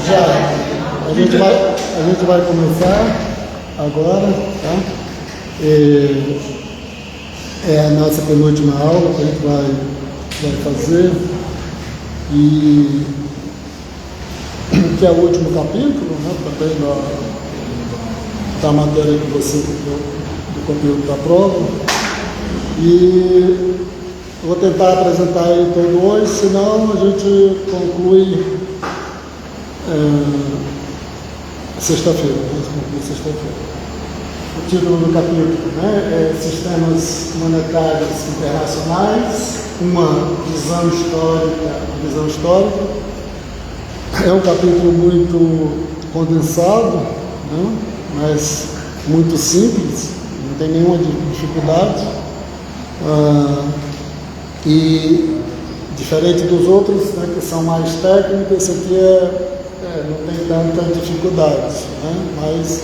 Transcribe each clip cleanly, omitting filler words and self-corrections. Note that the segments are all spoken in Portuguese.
Já, a gente vai começar agora, tá? É a nossa penúltima aula que a gente vai fazer, e que é o último capítulo, né, também da matéria que você, do conteúdo da prova, e vou tentar apresentar ele todo hoje, senão a gente conclui sexta-feira, O título do capítulo, né, é Sistemas Monetários Internacionais, uma visão histórica. É um capítulo muito condensado, né, mas muito simples, não tem nenhuma dificuldade. E diferente dos outros, né, que são mais técnicos, esse aqui não tem tanta dificuldade, né, mas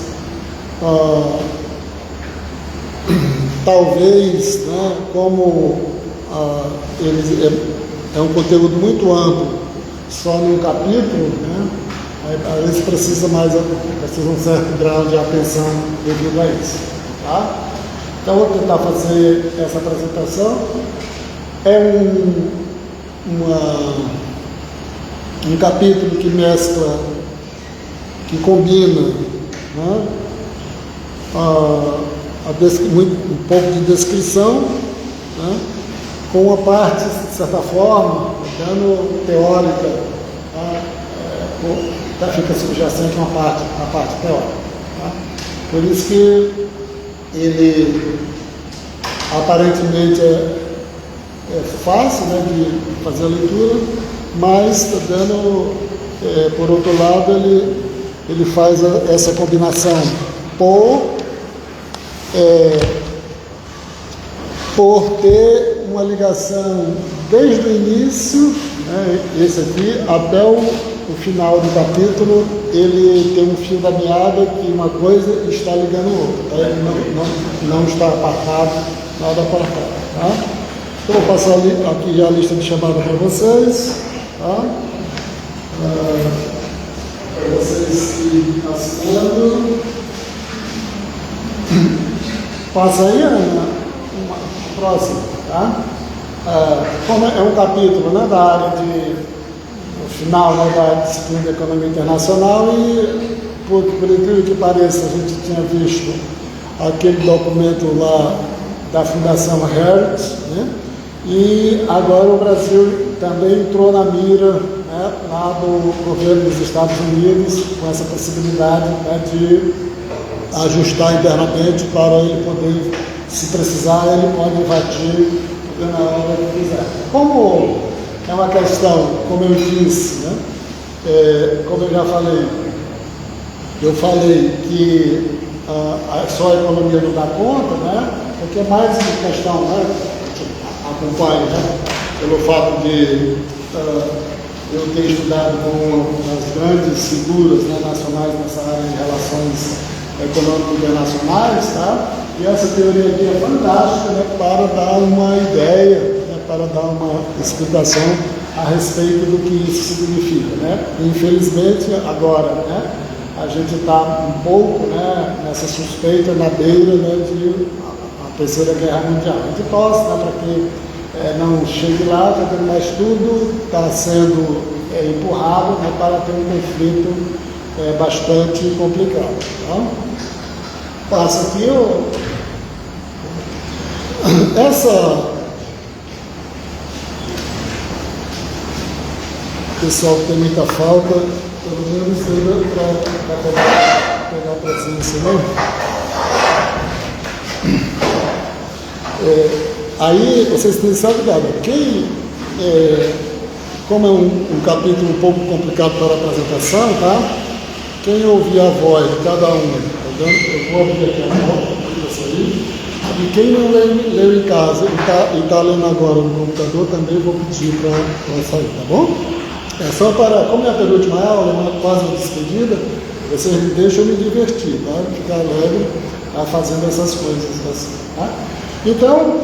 talvez, né, como ele é um conteúdo muito amplo, só num capítulo, né, às vezes precisa um certo grau de atenção devido a isso, tá? Então vou tentar fazer essa apresentação. É um capítulo que mescla, que combina, né, um pouco de descrição, né, com uma parte, de certa forma, dando teórica, fica subjacente uma parte teórica. Tá? Por isso que ele aparentemente é fácil, né, de fazer a leitura, mas está dando, por outro lado, ele faz essa combinação por ter uma ligação desde o início, né, esse aqui, até o final do capítulo, ele tem um fio da meada que uma coisa está ligando a outra, tá? Ele não está apartado, nada apartado. Tá? Então, vou passar aqui a lista de chamada para vocês, tá? Para vocês irem assinando. Passa aí, Ana, próximo, tá? Como é um capítulo, né, da área no final, né, da disciplina de Economia Internacional, e por incrível que pareça, a gente tinha visto aquele documento lá da Fundação Heritage, né, e agora o Brasil também entrou na mira, né, lá do governo dos Estados Unidos, com essa possibilidade, né, de ajustar internamente para ele poder, se precisar, ele pode invadir na hora que quiser. Como é uma questão, como eu disse, né, como eu já falei, que só a economia não dá conta, né, porque é mais uma questão, né, acompanha, né, pelo fato de eu ter estudado com uma das grandes figuras, né, nacionais nessa área de relações econômicas internacionais, tá? E essa teoria aqui é fantástica, né, para dar uma ideia, né, para dar uma explicação a respeito do que isso significa, né? Infelizmente, agora, né, a gente está um pouco, né, nessa suspeita na beira, né, de a Terceira Guerra Mundial. A gente torce, né, para que não chegue lá, mas tudo está sendo empurrado, né, para ter um conflito bastante complicado. Tá? Passa aqui pessoal que tem muita falta, pelo menos para pegar a presença, né? Aí vocês têm que estar ligados. Como é um capítulo um pouco complicado para a apresentação, tá? Quem ouvir a voz de cada um, tá vendo? Eu vou abrir aqui a porta, e quem não leu em casa e está lendo agora no computador, também vou pedir para sair, tá bom? Só para, como é a penúltima aula, quase uma despedida, vocês me deixam me divertir, tá? Ficar alegre fazendo essas coisas assim, tá? Então,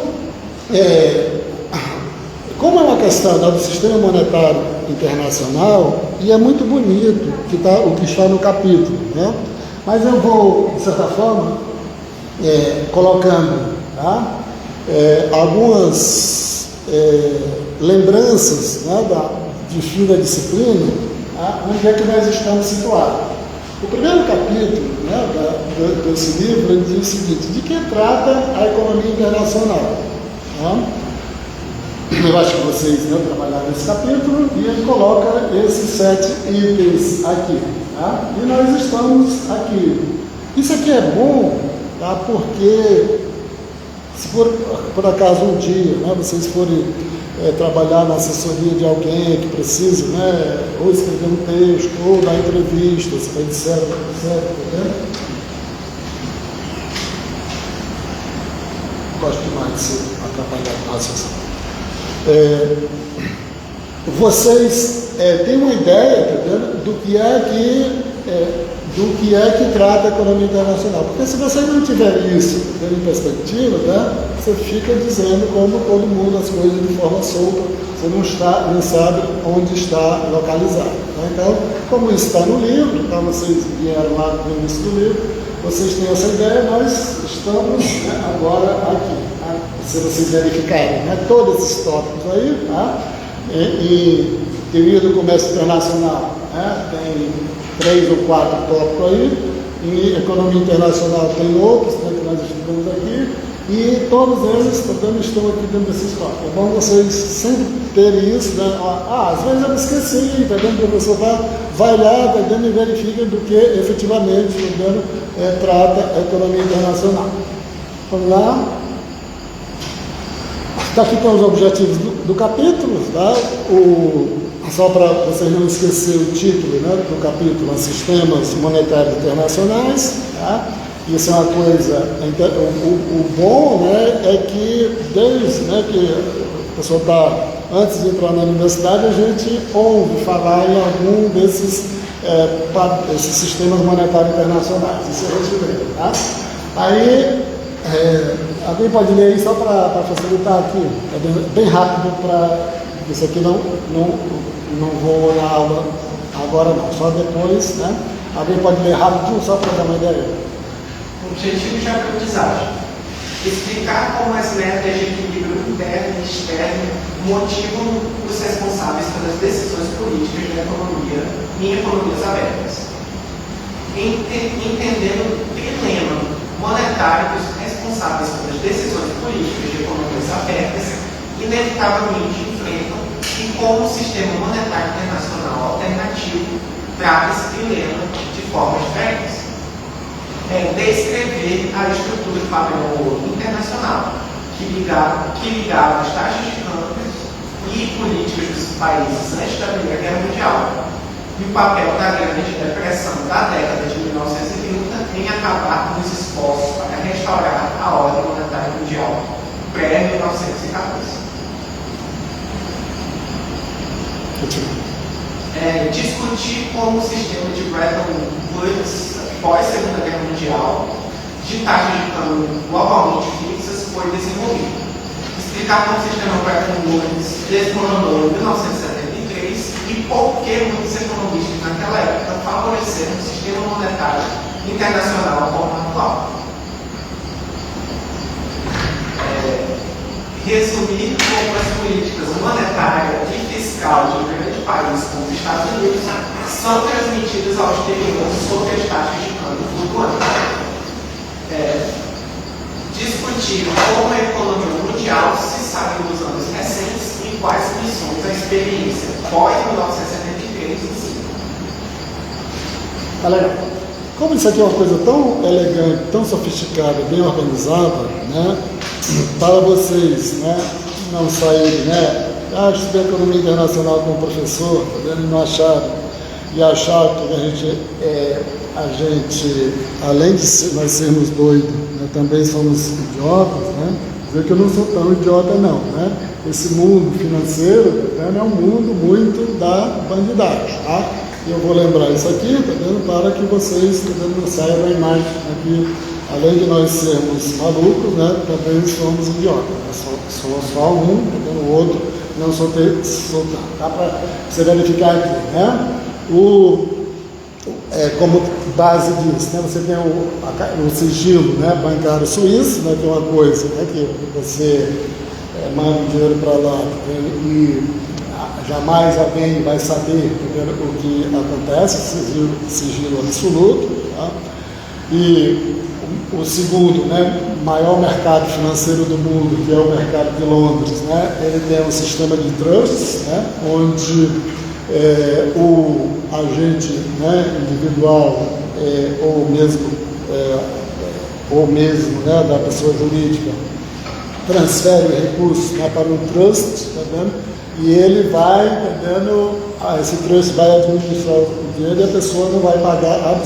como é uma questão do sistema monetário internacional, e é muito bonito o que está no capítulo, né? Mas eu vou, de certa forma, colocando, tá? Algumas lembranças, né, de fim da disciplina, tá? Onde é que nós estamos situados. O primeiro capítulo, né, desse livro, ele diz o seguinte: de que trata a economia internacional? Tá? Eu acho que vocês, né, trabalharam nesse capítulo, e ele coloca esses 7 itens aqui. Tá? E nós estamos aqui. Isso aqui é bom, tá? Porque se por acaso um dia, né, vocês forem trabalhar na assessoria de alguém que precisa, né, ou escrever um texto, ou dar entrevistas, etc, né? Gosto demais de ser atrapalhado na assessoria. Vocês têm uma ideia, tá vendo, do que é que trata a economia internacional. Porque se você não tiver isso em perspectiva, né, você fica dizendo como todo mundo as coisas de forma solta, você não sabe onde está localizado. Né? Então, como isso está no livro, então vocês vieram lá no início do livro, vocês têm essa ideia, nós estamos, né, agora aqui. Tá? Se vocês verificarem, né, todos esses tópicos aí, tá? E teoria do comércio internacional, né, tem 3 ou 4 tópicos aí, e economia internacional tem outros, né, que nós estudamos aqui, e todos eles também estão aqui dentro desses tópicos. É bom vocês sempre terem isso, né? Às vezes eu me esqueci, tá vendo? O professor vai lá, tá vendo, e verifica do que efetivamente, tá vendo, trata a economia internacional. Vamos lá. Daqui estão os objetivos do capítulo, tá? Só para vocês não esquecerem o título, né, do capítulo, Sistemas Monetários Internacionais. Tá? Isso é uma coisa, o bom, né, é que desde, né, que a pessoa está, antes de entrar na universidade, a gente ouve falar em algum desses sistemas monetários internacionais. Isso é brasileiro, tá? Aí, alguém pode ler aí só para facilitar aqui, bem rápido, para isso aqui não vou na aula agora não, só depois, né? Alguém pode ler rapidinho só para dar uma ideia? Objetivo de aprendizagem: explicar como as metas de equilíbrio interno e externo motivam os responsáveis pelas decisões políticas da economia em economias abertas. Entendendo o trilema monetário dos responsáveis pelas decisões políticas de economias abertas inevitavelmente enfrentam, e como o sistema monetário internacional alternativo trata esse dilema de formas diferentes. Descrever a estrutura do padrão internacional que ligava as taxas de câmbio e políticas dos países antes da Primeira Guerra Mundial, e o papel da Grande Depressão da década de 1930 em acabar com os esforços para restaurar a ordem monetária mundial pré-1914. Discutir como o sistema de Bretton Woods pós-Segunda Guerra Mundial de taxas de câmbio globalmente fixas foi desenvolvido. Explicar como o sistema Bretton Woods desmoronou em 1973 e por que muitos economistas naquela época favoreceram o sistema monetário internacional como atual. Resumir como as políticas monetária e fiscal de um grande país como os Estados Unidos são transmitidas ao exterior sob as taxas de câmbio flutuantes. Discutir como a economia mundial se sabe nos anos recentes e quais lições a experiência pós-1973 ensina. Tá legal. Como isso aqui é uma coisa tão elegante, tão sofisticada, bem organizada, né, para vocês, né, não saírem, né, estudei economia internacional com o professor, tá vendo, e não acharam, e acharam que a gente, além de nós sermos doidos, né, também somos idiotas, né, dizer que eu não sou tão idiota não, né, esse mundo financeiro, tá vendo, é um mundo muito da bandidagem, tá? E eu vou lembrar isso aqui, tá vendo, para que vocês, tá vendo, não saiam a imagem aqui, além de nós sermos malucos, né, também somos idiotas, né? Só um, tá vendo, o outro não soltar. Dá para você verificar aqui, né? Como base disso, né? Você tem o sigilo, né, bancário suíço, né, que é uma coisa, né, que você manda o dinheiro para lá e jamais alguém vai saber o que acontece, sigilo absoluto. Tá? E o segundo, né, maior mercado financeiro do mundo, que é o mercado de Londres, né, ele tem um sistema de trusts, né, onde o agente, né, individual ou mesmo né, da pessoa jurídica transfere o recurso, né, para um trust, tá vendo? E ele vai, tá vendo? Esse trust vai administrar o dinheiro e a pessoa não vai pagar,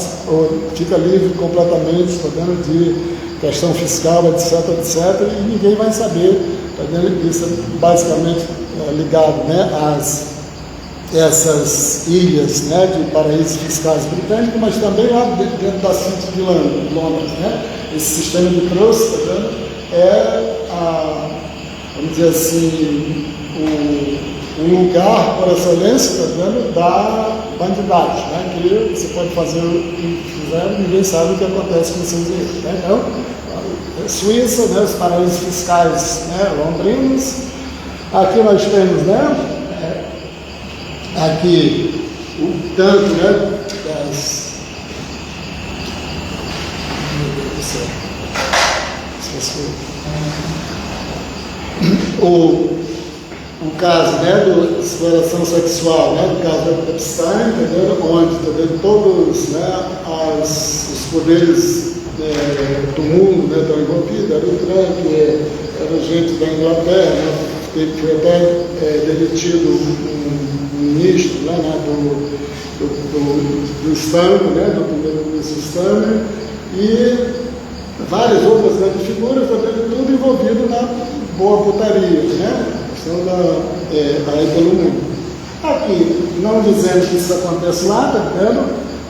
fica livre completamente, tá vendo? De questão fiscal, etc, etc, e ninguém vai saber, tá vendo? Isso é basicamente ligado, né, essas ilhas, né, de paraísos fiscais britânicos, mas também lá dentro da City de Londres, né? Esse sistema de trust, tá vendo? Vamos dizer assim, o lugar por excelência, tá vendo, da bandidagem, né? Que você pode fazer o que quiser, ninguém sabe o que acontece com seus dinheiros, né? Então, Suíça, né, os paraísos fiscais, né, londrinos. Aqui nós temos, né, aqui o tanto, né, das... Meu Deus do céu. Esqueci. O caso, né, da exploração sexual, né, do caso da Epstein, entendeu? Onde, entendeu? Todos, né, os poderes do mundo, né, estão envolvidos. Era o Trump, era gente da Inglaterra, né, foi até demitido um ministro, né, do Stanley, né, do primeiro-ministro Stanley, e várias outras grandes figuras, também tudo envolvido na boa putaria, né? Aí pelo mundo. Aqui, não dizendo que isso acontece lá, tá vendo?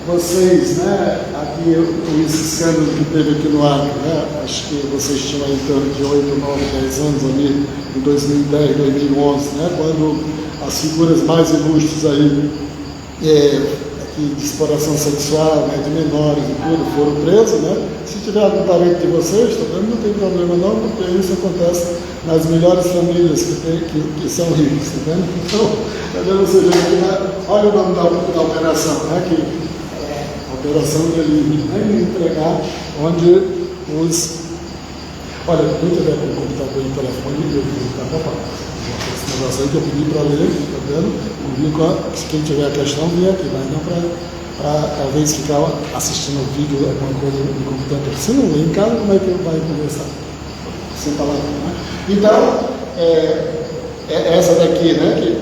Vocês, né, aqui, esse escândalo que teve aqui no Acre, né? Acho que vocês tinham aí em torno de 8, 9, 10 anos ali, em 2010, 2011, né? Quando as figuras mais ilustres aí, de exploração sexual, né, de menores e tudo, foram presos, né? Se tiver algum parente de vocês, tá vendo? Não tem problema não, porque isso acontece nas melhores famílias que são ricas, tá vendo? Então, tá vendo? Você vê aqui, né? Olha o nome da operação, né? Que a operação delivery, né? Entregar onde os... Olha, quem tiver com o computador e o telefone, eu vou estar para esse negócio aí que eu pedi para ler, tá vendo? Se quem tiver a questão, vem aqui, mas não para talvez ficar assistindo o vídeo, alguma coisa no computador. Se não ler em casa, como é que vai conversar? Sem palavra, né? Então, essa daqui, né, que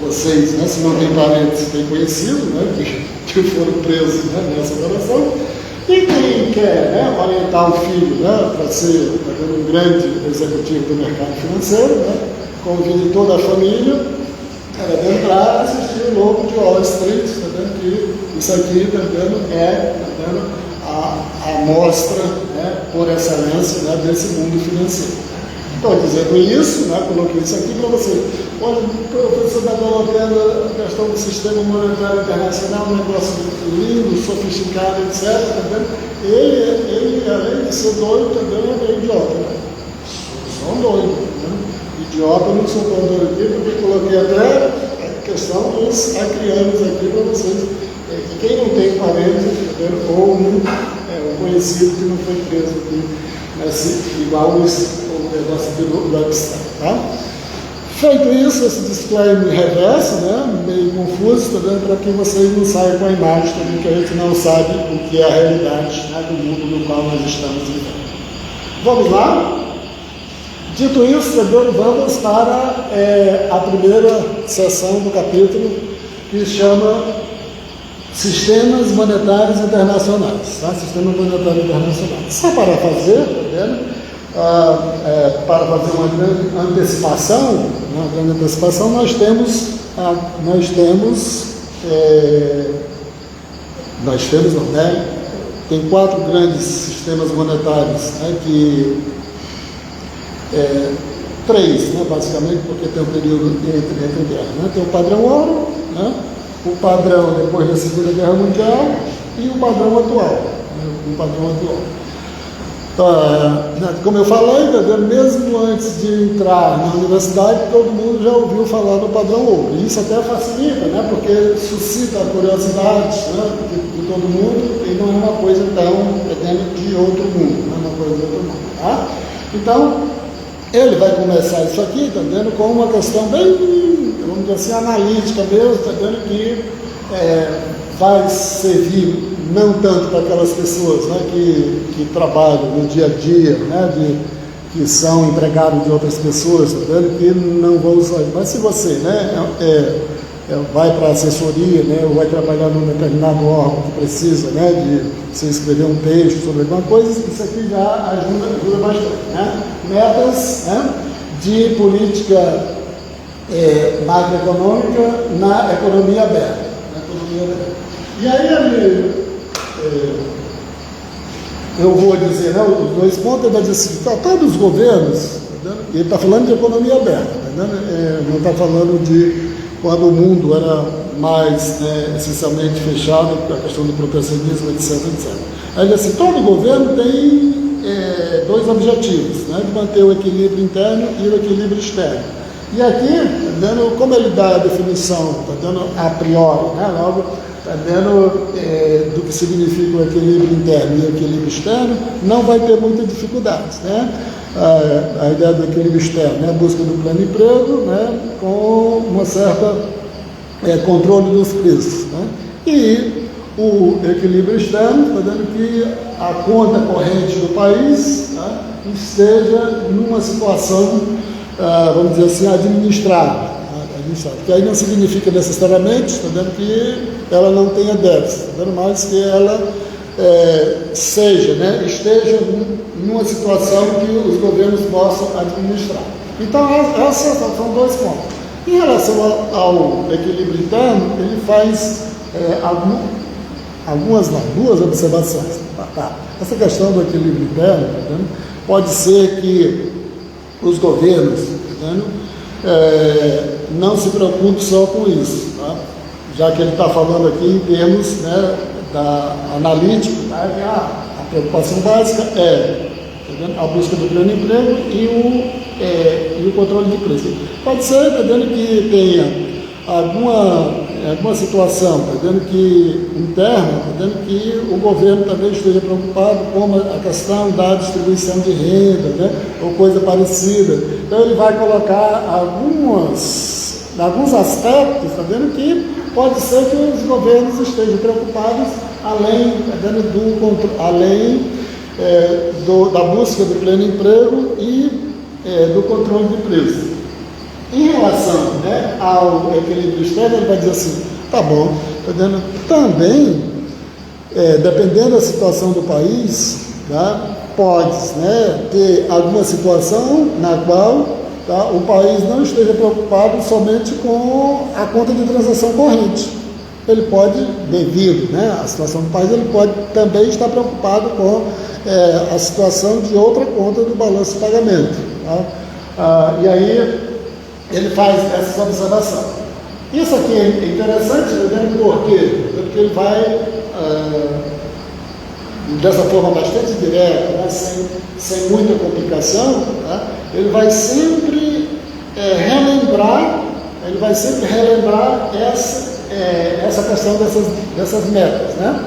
vocês, né, se não tem parentes, tem conhecido, né, que foram presos, né, nessa operação. E quem quer, né, orientar o filho, né, para ser um grande executivo do mercado financeiro, né, convide toda a família para entrar e assistir o Lobo de Wall Street, tá vendo? Que isso aqui, tá vendo, tá vendo, a amostra, né, por excelência, né, desse mundo financeiro. Estou dizendo isso, né, coloquei isso aqui para você. Olha, o professor está colocando a questão do sistema monetário internacional, um negócio lindo, sofisticado, etc. Tá vendo? Ele, além de ser doido, também é meio idiota. Né? São doidos. Né? Idiota, eu não sou tão doido aqui, porque coloquei até a questão dos acrianos aqui para vocês. Quem não tem parente, tá ou um conhecido que não foi preso aqui, igual o negócio aqui do Epstein, tá? Feito isso, esse disclaimer reverso, né, meio confuso, tá vendo, para que vocês não saiam com a imagem também, que a gente não sabe o que é a realidade, né, do mundo no qual nós estamos vivendo. Vamos lá? Dito isso, tá vendo, vamos para a primeira sessão do capítulo, que chama Sistemas Monetários Internacionais. Tá? Sistemas Monetários Internacionais. Só para fazer, tá vendo? Para fazer uma grande antecipação, nós temos não, né? Tem 4 grandes sistemas monetários, né, que três, né, basicamente, porque tem um período entre guerras. Né? Tem o padrão ouro, né? O padrão depois da Segunda Guerra Mundial e o padrão atual. Né? O padrão atual. Como eu falei, mesmo antes de entrar na universidade, todo mundo já ouviu falar do padrão ouro. E isso até facilita, né? Porque suscita a curiosidade, né? de todo mundo, e não é uma coisa tão de outro mundo, não é uma coisa de outro mundo. Tá? Então, ele vai começar isso aqui, com uma questão bem, vamos dizer assim, analítica mesmo, que vai servir não tanto para aquelas pessoas, né, que trabalham no dia a dia, né, que são empregados de outras pessoas, que não vão usar. Mas se você, né, vai para a assessoria, né, ou vai trabalhar num determinado órgão que precisa, né, de você escrever um texto sobre alguma coisa, isso aqui já ajuda bastante. Né? Metas, né, de política macroeconômica na economia aberta. E aí eu vou dizer, né, os dois pontos, ele vai dizer assim, todos os governos, ele está falando de economia aberta, não está falando de quando o mundo era mais, né, essencialmente fechado, a questão do protecionismo, etc, etc. Aí ele diz assim, todo governo tem dois objetivos, né, de manter o equilíbrio interno e o equilíbrio externo. E aqui, como ele dá a definição, a priori, né, logo, do que significa o equilíbrio interno e o equilíbrio externo, não vai ter muita dificuldade. Né? A ideia do equilíbrio externo é a busca do pleno emprego, né, com uma certa controle dos preços. Né? E o equilíbrio externo está dando que a conta corrente do país, né, esteja numa situação, vamos dizer assim, administrada. Que aí não significa necessariamente, está dando que ela não tenha déficit, está dando mais que ela seja, né, esteja numa situação que os governos possam administrar. Então, esses são dois pontos. Em relação ao equilíbrio interno, ele faz duas observações. Essa questão do equilíbrio interno, pode ser que os governos, não se preocupe só com isso, tá? Já que ele está falando aqui em termos, né, da analítica, tá? A preocupação básica é a busca do pleno emprego e o controle de preço. Pode ser, que tenha alguma situação, que interna, que o governo também esteja preocupado com a questão da distribuição de renda, né, ou coisa parecida. Então ele vai colocar alguns aspectos, que pode ser que os governos estejam preocupados da busca do pleno emprego e do controle de preço. Em relação, né, ao equilíbrio externo, ele vai dizer assim, tá bom, também, dependendo da situação do país, tá, pode, né, ter alguma situação na qual, tá, o país não esteja preocupado somente com a conta de transação corrente. Ele pode, devido, né, à situação do país, ele pode também estar preocupado com a situação de outra conta do balanço de pagamento. Tá? E aí ele faz essa observação. Isso aqui é interessante, por quê? Porque ele vai, dessa forma bastante direta, né, sem muita complicação, tá? Ele vai sempre relembrar essa questão dessas metas, né?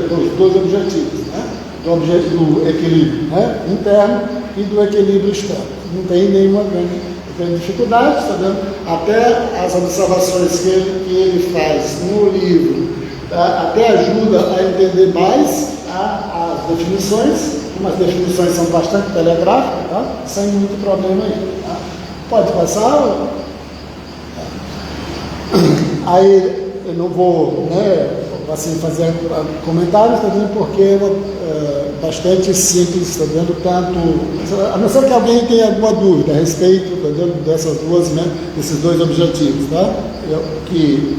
Dos dois objetivos, né? Do equilíbrio, né, interno e do equilíbrio externo. Não tem nenhuma grande dificuldade, está vendo? Até as observações que ele faz no livro, tá? Até ajuda a entender mais as definições, umas definições são bastante telegráficas, tá? Sem muito problema aí. Tá? Pode passar. Aí eu não vou, né, assim, fazer comentários, tá vendo? Porque é bastante simples, tá vendo? Tanto, a não ser que alguém tenha alguma dúvida a respeito, tá vendo, desses dois objetivos, tá? Que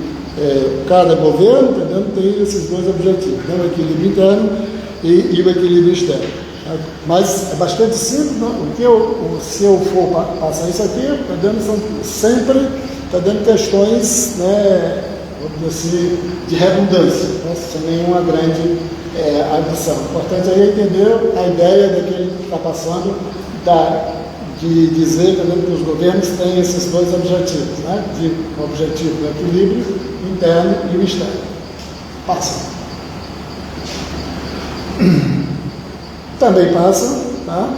cada governo, tá vendo, tem esses dois objetivos, né? O equilíbrio interno e o equilíbrio externo. Mas é bastante simples, não? Se eu for passar isso aqui, está dando sempre questões, né, vamos dizer assim, de redundância, né, sem nenhuma grande adição. O importante aí é entender a ideia daquele que está passando, de dizer que os governos têm esses dois objetivos, né, o objetivo do equilíbrio interno e o externo. Passa. Também passa, tá?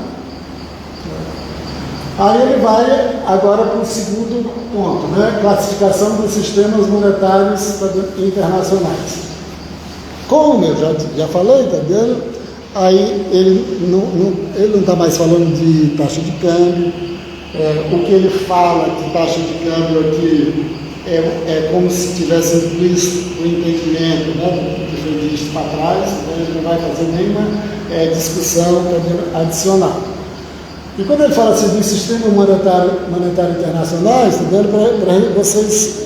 Aí ele vai agora para o segundo ponto, né? Classificação dos sistemas monetários internacionais. Como eu já falei, tá vendo? Aí ele não está mais falando de taxa de câmbio. O que ele fala de taxa de câmbio aqui é como se tivesse implícito o entendimento, né, do que foi visto para trás, então ele não vai fazer nenhuma discussão adicional. E quando ele fala assim dos sistemas monetários internacionais, está dando para vocês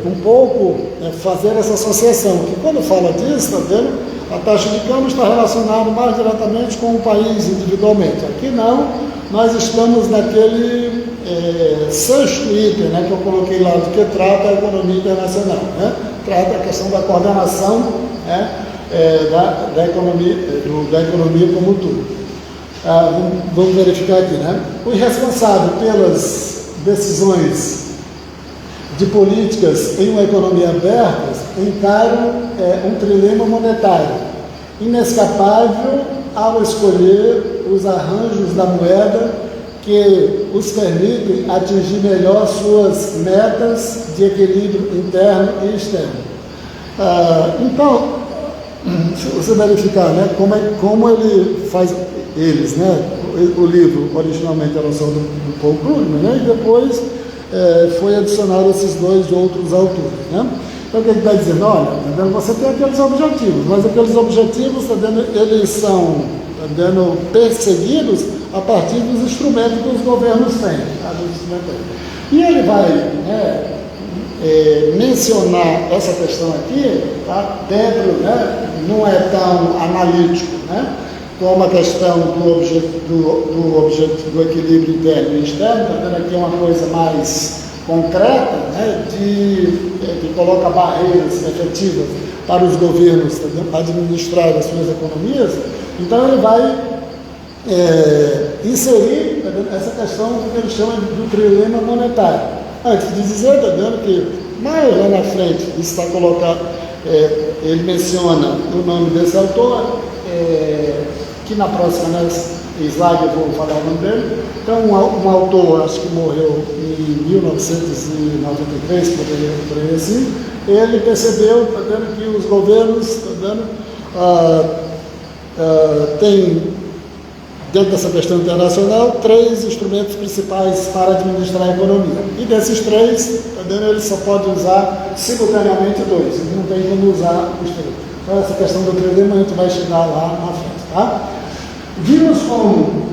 um pouco fazer essa associação, que quando fala disso, está vendo, a taxa de câmbio está relacionada mais diretamente com o país individualmente. Aqui não, nós estamos naquele sexto item, né, que eu coloquei lá, do que trata a economia internacional, né? Trata a questão da coordenação, né, da economia como um todo. Vamos verificar aqui, né? O responsável pelas decisões de políticas em uma economia aberta encara um trilema monetário, inescapável ao escolher os arranjos da moeda que os permitem atingir melhor suas metas de equilíbrio interno e externo. Então, se você verificar, né, como ele faz eles, né, o livro originalmente era só do Paul Krugman, né, e depois foi adicionado esses dois outros autores, né? Então o que ele está dizendo? Olha, você tem aqueles objetivos, mas aqueles objetivos eles são perseguidos a partir dos instrumentos que os governos têm. E ele vai mencionar essa questão aqui, tá, dentro, né, não é tão analítico, né, como a questão do equilíbrio interno e externo, está vendo aqui uma coisa mais concreta, né, que coloca barreiras efetivas para os governos administrar as suas economias. Então ele vai inserir essa questão do que ele chama do trilema monetário. Antes de dizer, está vendo que mais lá na frente está colocado, ele menciona o nome desse autor, que na próxima slide eu vou falar o nome dele. Então, um autor, acho que morreu em 1993, por aí assim, ele percebeu, está vendo, que os governos, está vendo, têm, dentro dessa questão internacional, 3 instrumentos principais para administrar a economia. E desses 3, está vendo, ele só pode usar simultaneamente 2, ele não tem como usar os 3. Então, essa questão do trilema a gente vai chegar lá na frente, tá? Vimos como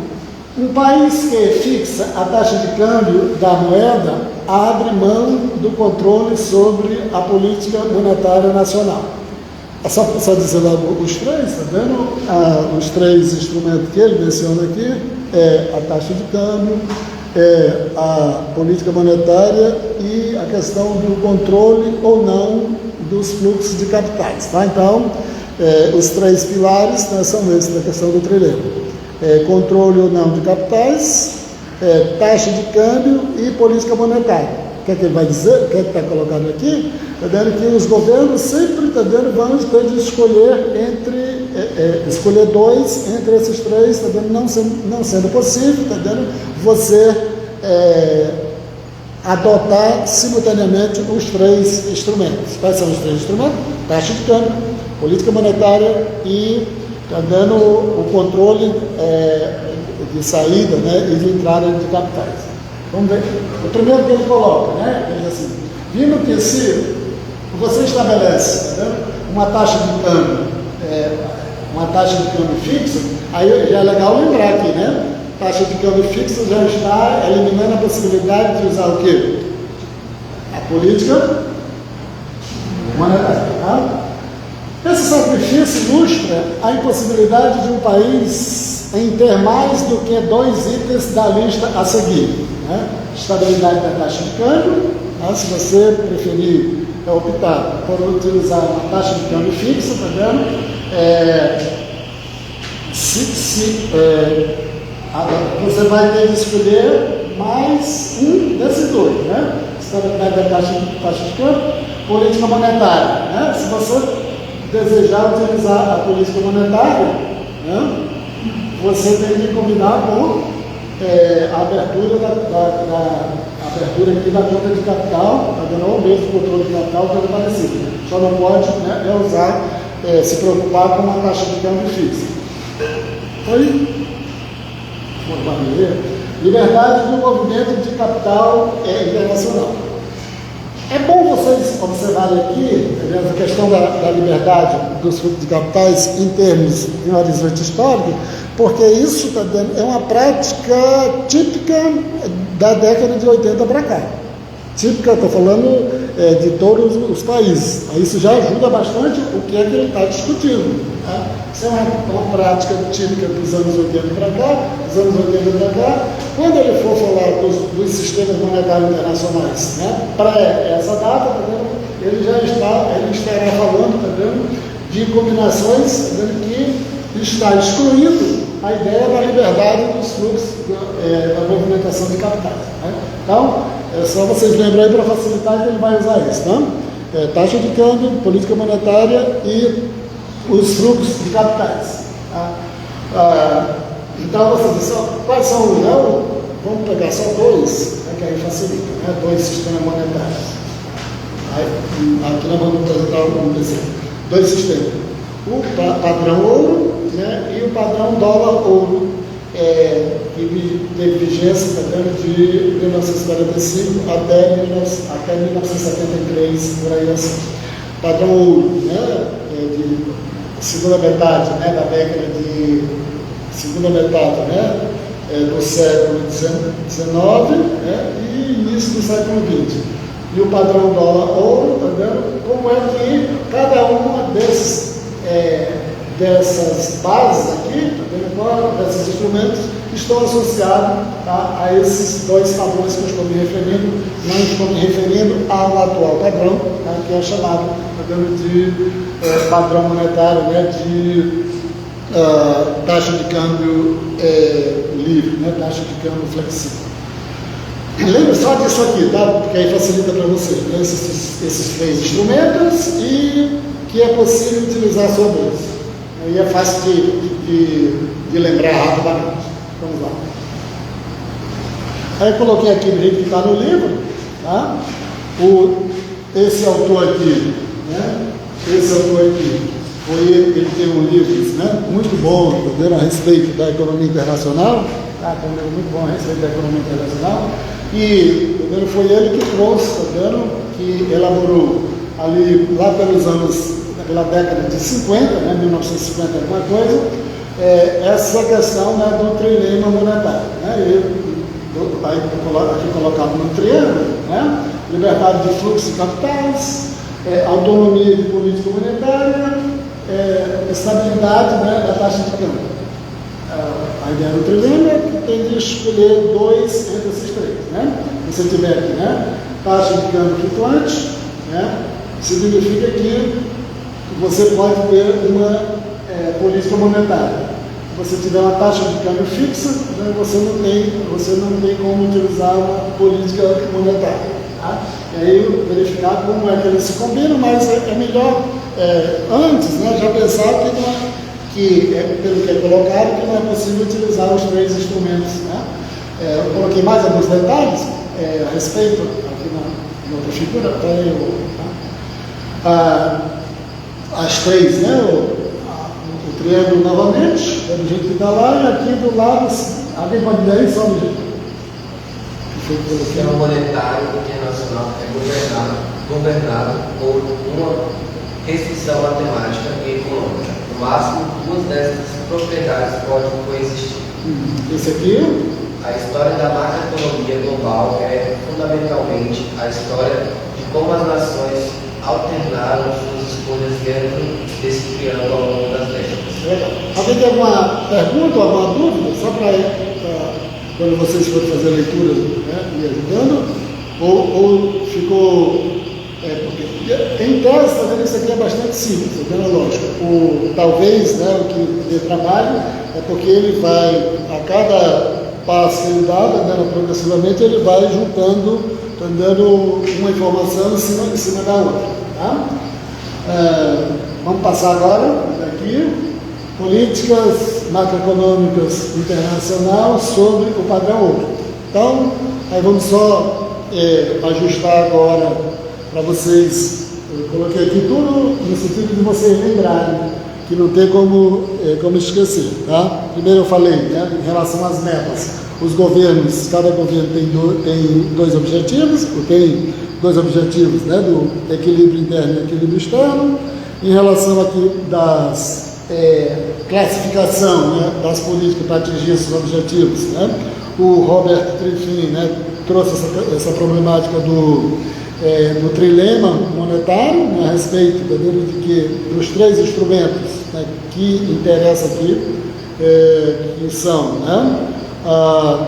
um país que fixa a taxa de câmbio da moeda abre mão do controle sobre a política monetária nacional. É só dizer logo os 3, está vendo? Os 3 instrumentos que ele menciona aqui é a taxa de câmbio, a política monetária e a questão do controle ou não dos fluxos de capitais. Tá? Então, os 3 pilares, né, são esses da questão do trilema. Controle ou não de capitais, taxa de câmbio e política monetária. O que é que ele vai dizer? O que é que está colocado aqui? Está dizendo que os governos sempre vão ter de escolher 2 entre esses 3, está dizendo, não sendo possível, está dizendo, você adotar simultaneamente os 3 instrumentos. Quais são os 3 instrumentos? Taxa de câmbio, política monetária e está dando o controle de saída, né, e de entrada de capitais. Vamos ver. O primeiro que ele coloca, né, ele diz assim, vindo que se você estabelece, tá vendo, uma taxa de câmbio fixa, aí já é legal lembrar aqui, né? Taxa de câmbio fixa já está eliminando a possibilidade de usar o quê? A política monetária, tá? Esse sacrifício ilustra a impossibilidade de um país em ter mais do que 2 itens da lista a seguir, né? Estabilidade da taxa de câmbio, né? Se você preferir optar por utilizar uma taxa de câmbio fixa, tá vendo? Você vai ter que escolher mais um desses dois, né? Estabilidade da taxa de câmbio, política monetária, né? Se você desejar utilizar a política monetária, né, você tem que combinar com a abertura aqui da conta de capital, ou mesmo controle de capital, coisa parecida. Só não pode, né, usar, se preocupar com uma taxa de câmbio fixa. Liberdade do movimento de capital internacional. É bom vocês observarem aqui a questão da liberdade dos fluxos de capitais em termos de um horizonte histórico, porque isso é uma prática típica da década de 80 para cá. Típica, estou falando de todos os países. Isso já ajuda bastante o que é que ele está discutindo. Tá? Isso é uma prática típica dos anos 80 para cá, dos anos 80 para cá. Quando ele for falar dos sistemas monetários internacionais, né, para essa data, tá vendo? Ele estará falando, tá vendo, de combinações, tá vendo, que está excluindo a ideia da liberdade dos fluxos da movimentação de capitais. Né? Então, é só vocês lembrarem para facilitar que ele vai usar isso. Tá? Taxa de câmbio, política monetária e os fluxos de capitais. Tá? Então, vocês dizem, quais são os? Vamos pegar só 2, que aí facilita, né? 2 sistemas monetários. Aqui nós vamos apresentar um exemplo. 2 sistemas. O padrão ouro, né, e o padrão dólar-ouro, que teve vigência, tá vendo, de 1945 até 1973, por aí assim. Padrão ouro, né, de segunda metade, né, da década de segunda metade, né, do século XIX, né, e início do século XX. E o padrão dólar-ouro, tá vendo, como é que cada uma dessas bases aqui, tá vendo, desses instrumentos, estão associados, tá, a esses 2 padrões que eu estou me referindo. Não estou me referindo ao atual padrão, tá, que é chamado, tá vendo, de padrão monetário, né, de taxa de câmbio livre, né, taxa de câmbio flexível. Lembra só disso aqui, tá? Porque aí facilita para você, né? Esses 3 instrumentos e que é possível utilizar a sua bolsa. Aí é fácil de lembrar rapidamente. Vamos lá. Aí eu coloquei aqui do jeito que está no livro, tá? Esse autor aqui, né? Esse autor aqui, ele tem um livro, né, muito bom, tá vendo, a respeito da economia internacional, tá? Tem um livro muito bom a respeito da economia internacional, e tá vendo, foi ele que trouxe, tá vendo, que elaborou ali, lá pela década de 50, né, 1950 alguma coisa, essa questão, né, do trilema monetário, né, aqui colocado no triângulo, né, liberdade de fluxo de capitais, autonomia de política monetária, estabilidade, né, da taxa de câmbio. A ideia do trilema é que tem de escolher 2 entre esses 3. Né? Se você tiver aqui, né, taxa de câmbio flutuante, né, significa que você pode ter uma política monetária. Se você tiver uma taxa de câmbio fixa, né, você não tem como utilizar uma política monetária. Tá? E aí verificar como é que eles se combinam, mas é melhor antes, né, já pensar pelo que é colocado, que não é possível utilizar os 3 instrumentos. Né? Eu coloquei mais alguns detalhes a respeito, aqui na outra figura, as 3, né, o triângulo novamente, do jeito que está lá, e aqui do lado, alguém pode dizer aí só do jeito. O sistema monetário internacional é governado por uma restrição matemática e econômica. No máximo, 2 dessas propriedades podem coexistir. Esse aqui? A história da macroeconomia global é fundamentalmente a história de como as nações alternaram suas escolhas dentro desse triângulo ao longo das décadas. Legal. Alguém tem alguma pergunta, alguma dúvida? Só para quando vocês forem fazer a leitura, né, me ajudando? Ou ficou... porque em tese, está vendo, isso aqui é bastante simples, está vendo a lógica. Talvez, né, o que dê trabalho é porque ele vai, a cada passo que ele dá, tá, progressivamente, ele vai juntando, tá, dando uma informação em cima da outra. Tá? Vamos passar agora aqui. Políticas macroeconômicas internacionais sobre o padrão ouro. Então, aí vamos só ajustar agora para vocês. Eu coloquei aqui tudo no sentido de vocês lembrarem, que não tem como esquecer. Tá? Primeiro eu falei, né, em relação às metas. Os governos, cada governo tem dois objetivos, né, do equilíbrio interno e equilíbrio externo. Em relação aqui das classificação, né, das políticas para atingir esses objetivos, né? O Robert Triffin, né, trouxe essa problemática do trilema monetário, né, a respeito de que dos três instrumentos, né, que interessam aqui, que são, né, a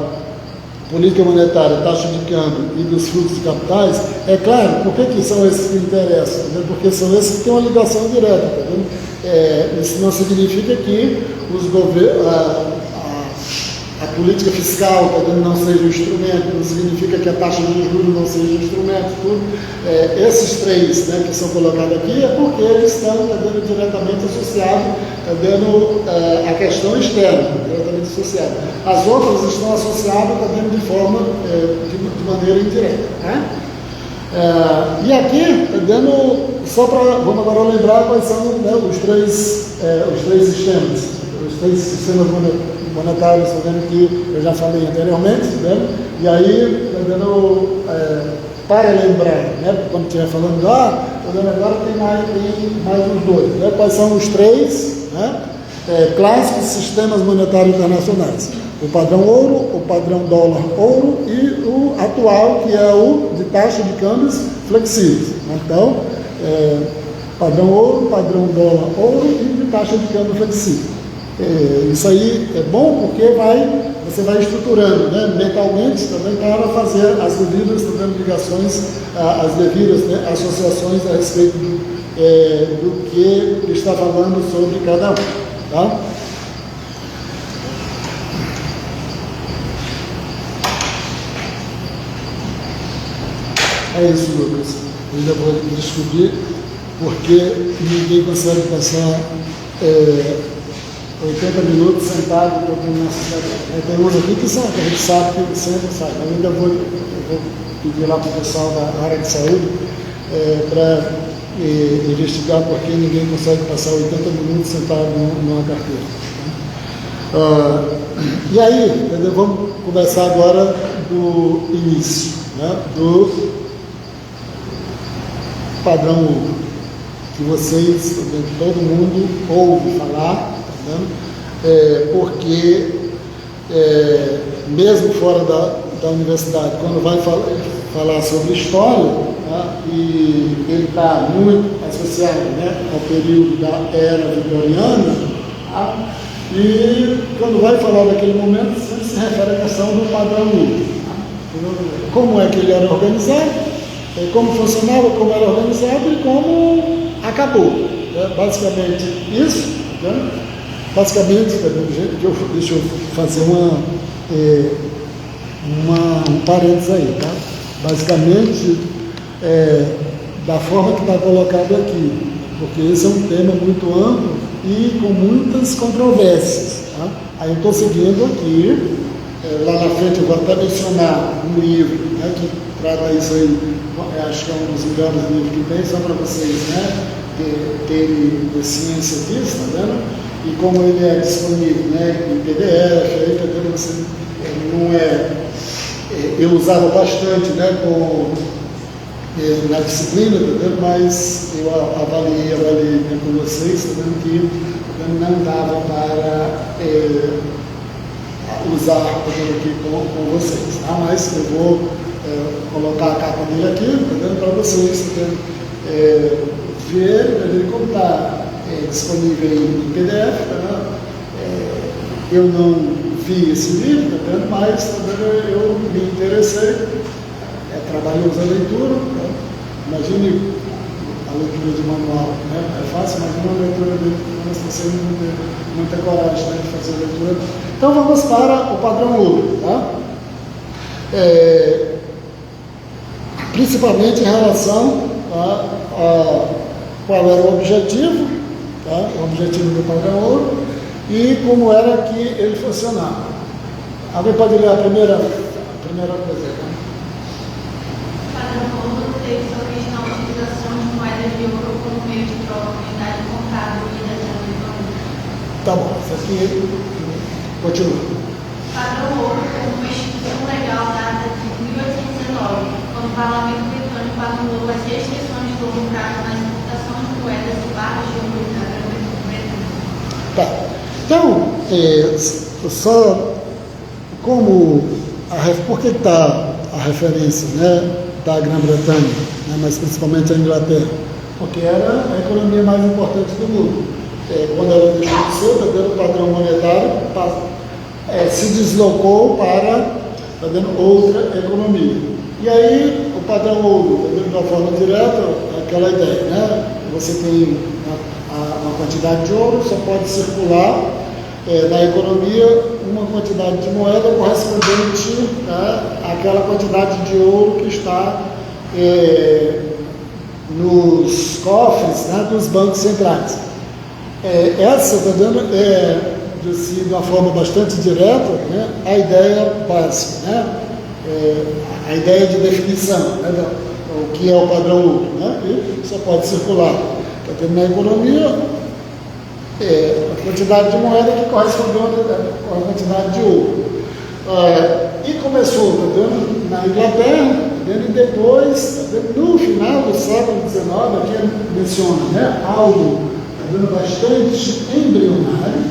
política monetária, taxa de câmbio e dos fluxos de capitais. É claro, por que são esses que interessam? Tá, porque são esses que têm uma ligação direta. Tá, isso não significa que a política fiscal, tá, não seja um instrumento, não significa que a taxa de juros não seja um instrumento. Tudo. Esses três, né, que são colocados aqui é porque eles estão, tá, diretamente associados, tá, à questão externa, diretamente associados. As outras estão associadas, tá, de forma, de maneira indireta. Né? E aqui, vamos agora lembrar quais são, né, os três sistemas monetários, tá vendo, que eu já falei anteriormente, tá vendo? E aí, tá vendo, para lembrar, né, quando estiver falando, tá vendo, agora tem mais uns dois, né? Quais são os três, né, clássicos sistemas monetários internacionais? O padrão ouro, o padrão dólar ouro e o atual, que é o de taxa de câmbios flexíveis. Então, padrão ouro, padrão dólar ouro e de taxa de câmbio flexível. Isso aí é bom porque você vai estruturando, né, mentalmente também para fazer as devidas, também, ligações, as devidas, né, associações a respeito do que está falando sobre cada um. Tá? É isso, Lucas. Eu ainda vou descobrir porque ninguém consegue passar 80 minutos sentado na cidade. Tem uns aqui que a gente sabe que sempre sai. Eu ainda vou pedir lá para o pessoal da área de saúde para investigar porque ninguém consegue passar 80 minutos sentado numa carteira. E aí, vamos conversar agora do início, né, do padrão ouro, que vocês, todo mundo ouve falar, porque mesmo fora da universidade, quando vai falar sobre história, né, e ele está muito associado, né, ao período da era vitoriana, e quando vai falar daquele momento, sempre se refere à questão do padrão ouro. Como é que ele era organizado, como funcionava, como era organizado e como acabou. Basicamente isso. Né? Basicamente, do jeito que deixa eu fazer um parênteses aí. Tá? Basicamente, da forma que está colocado aqui, porque esse é um tema muito amplo e com muitas controvérsias. Tá? Aí eu estou seguindo aqui, lá na frente eu vou até mencionar um livro, né, que trata isso aí. Acho que é um dos melhores livros que tem, só para vocês, né, terem ciência disso, tá vendo? E como ele é disponível, né, em PDF, aí, tá vendo? Você não eu usava bastante, né, na disciplina, tá vendo? Mas eu avaliei, né, com vocês, tá vendo, que não dava para usar, tá vendo, aqui com vocês, tá? Mas eu vou colocar a capa dele aqui, tá vendo, para vocês, tá vendo, ver, como está disponível em PDF, tá vendo? eu não vi esse livro, tá vendo? Mas tá vendo? Eu me interessei. É trabalhosa a leitura. Né? Imagine a leitura de manual, né? É fácil, mas uma leitura de você não tem muita coragem, né, de fazer a leitura. Então vamos para o padrão ouro, tá? Principalmente em relação a qual era o objetivo, tá? O objetivo do padrão ouro e como era que ele funcionava. Alguém pode ler a primeira coisa? Né? O padrão ouro teve sua origem na utilização de moedas de ouro como meio de troca de unidade contábil e da economia. Tá bom, isso aqui continua. O padrão ouro como uma instituição legal data de 1819, quando o parlamento britânico anulou as restrições do ouro prazo na exportação de moedas e barras de ouro da Grã-Bretanha. Tá. Então, só como por que está a referência, né, da Grã-Bretanha, né, mas principalmente a Inglaterra? Porque era a economia mais importante do mundo. Quando ela deixou de ser, o padrão monetário se deslocou para outra economia. E aí, o padrão ouro, de uma forma direta, aquela ideia, né? Você tem uma quantidade de ouro, só pode circular na economia uma quantidade de moeda correspondente àquela quantidade de ouro que está nos cofres, né, dos bancos centrais. Essa, está dando, de uma forma bastante direta, né, a ideia básica, né, a ideia de definição, né, o que é o padrão ouro, né, e só pode circular na economia a quantidade de moeda que corresponde à quantidade de ouro. E começou na Inglaterra, e depois, no final do século XIX, aqui menciona, né, algo bastante embrionário,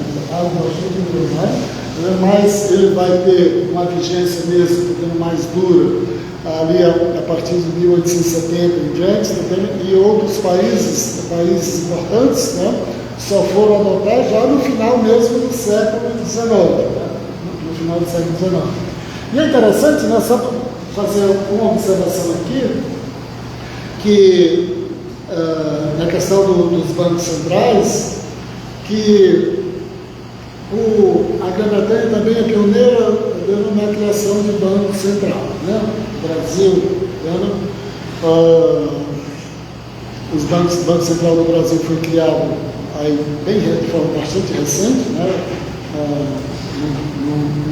mas ele vai ter uma vigência mesmo mais dura ali a partir de 1870 em diante, e outros países importantes, né, só foram adotar já no final mesmo do século XIX, né, no final do século XIX. E é interessante, né, só para fazer uma observação aqui, que na questão dos bancos centrais, que a Grã-Bretanha também é pioneira na criação de banco central, né? O Brasil, o Banco Central do Brasil foi criado aí de forma bastante recente, né?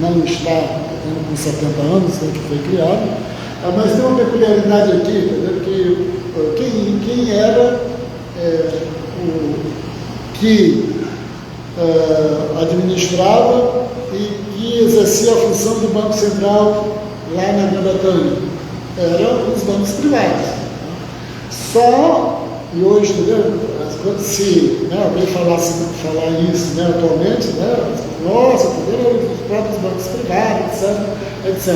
Não está com 70 anos, né, que foi criado, mas tem uma peculiaridade aqui, que quem era que administrava e que exercia a função do Banco Central lá na Grã-Bretanha eram os bancos privados. E hoje, se alguém falar isso, né, atualmente, né, nossa, os próprios bancos privados, etc.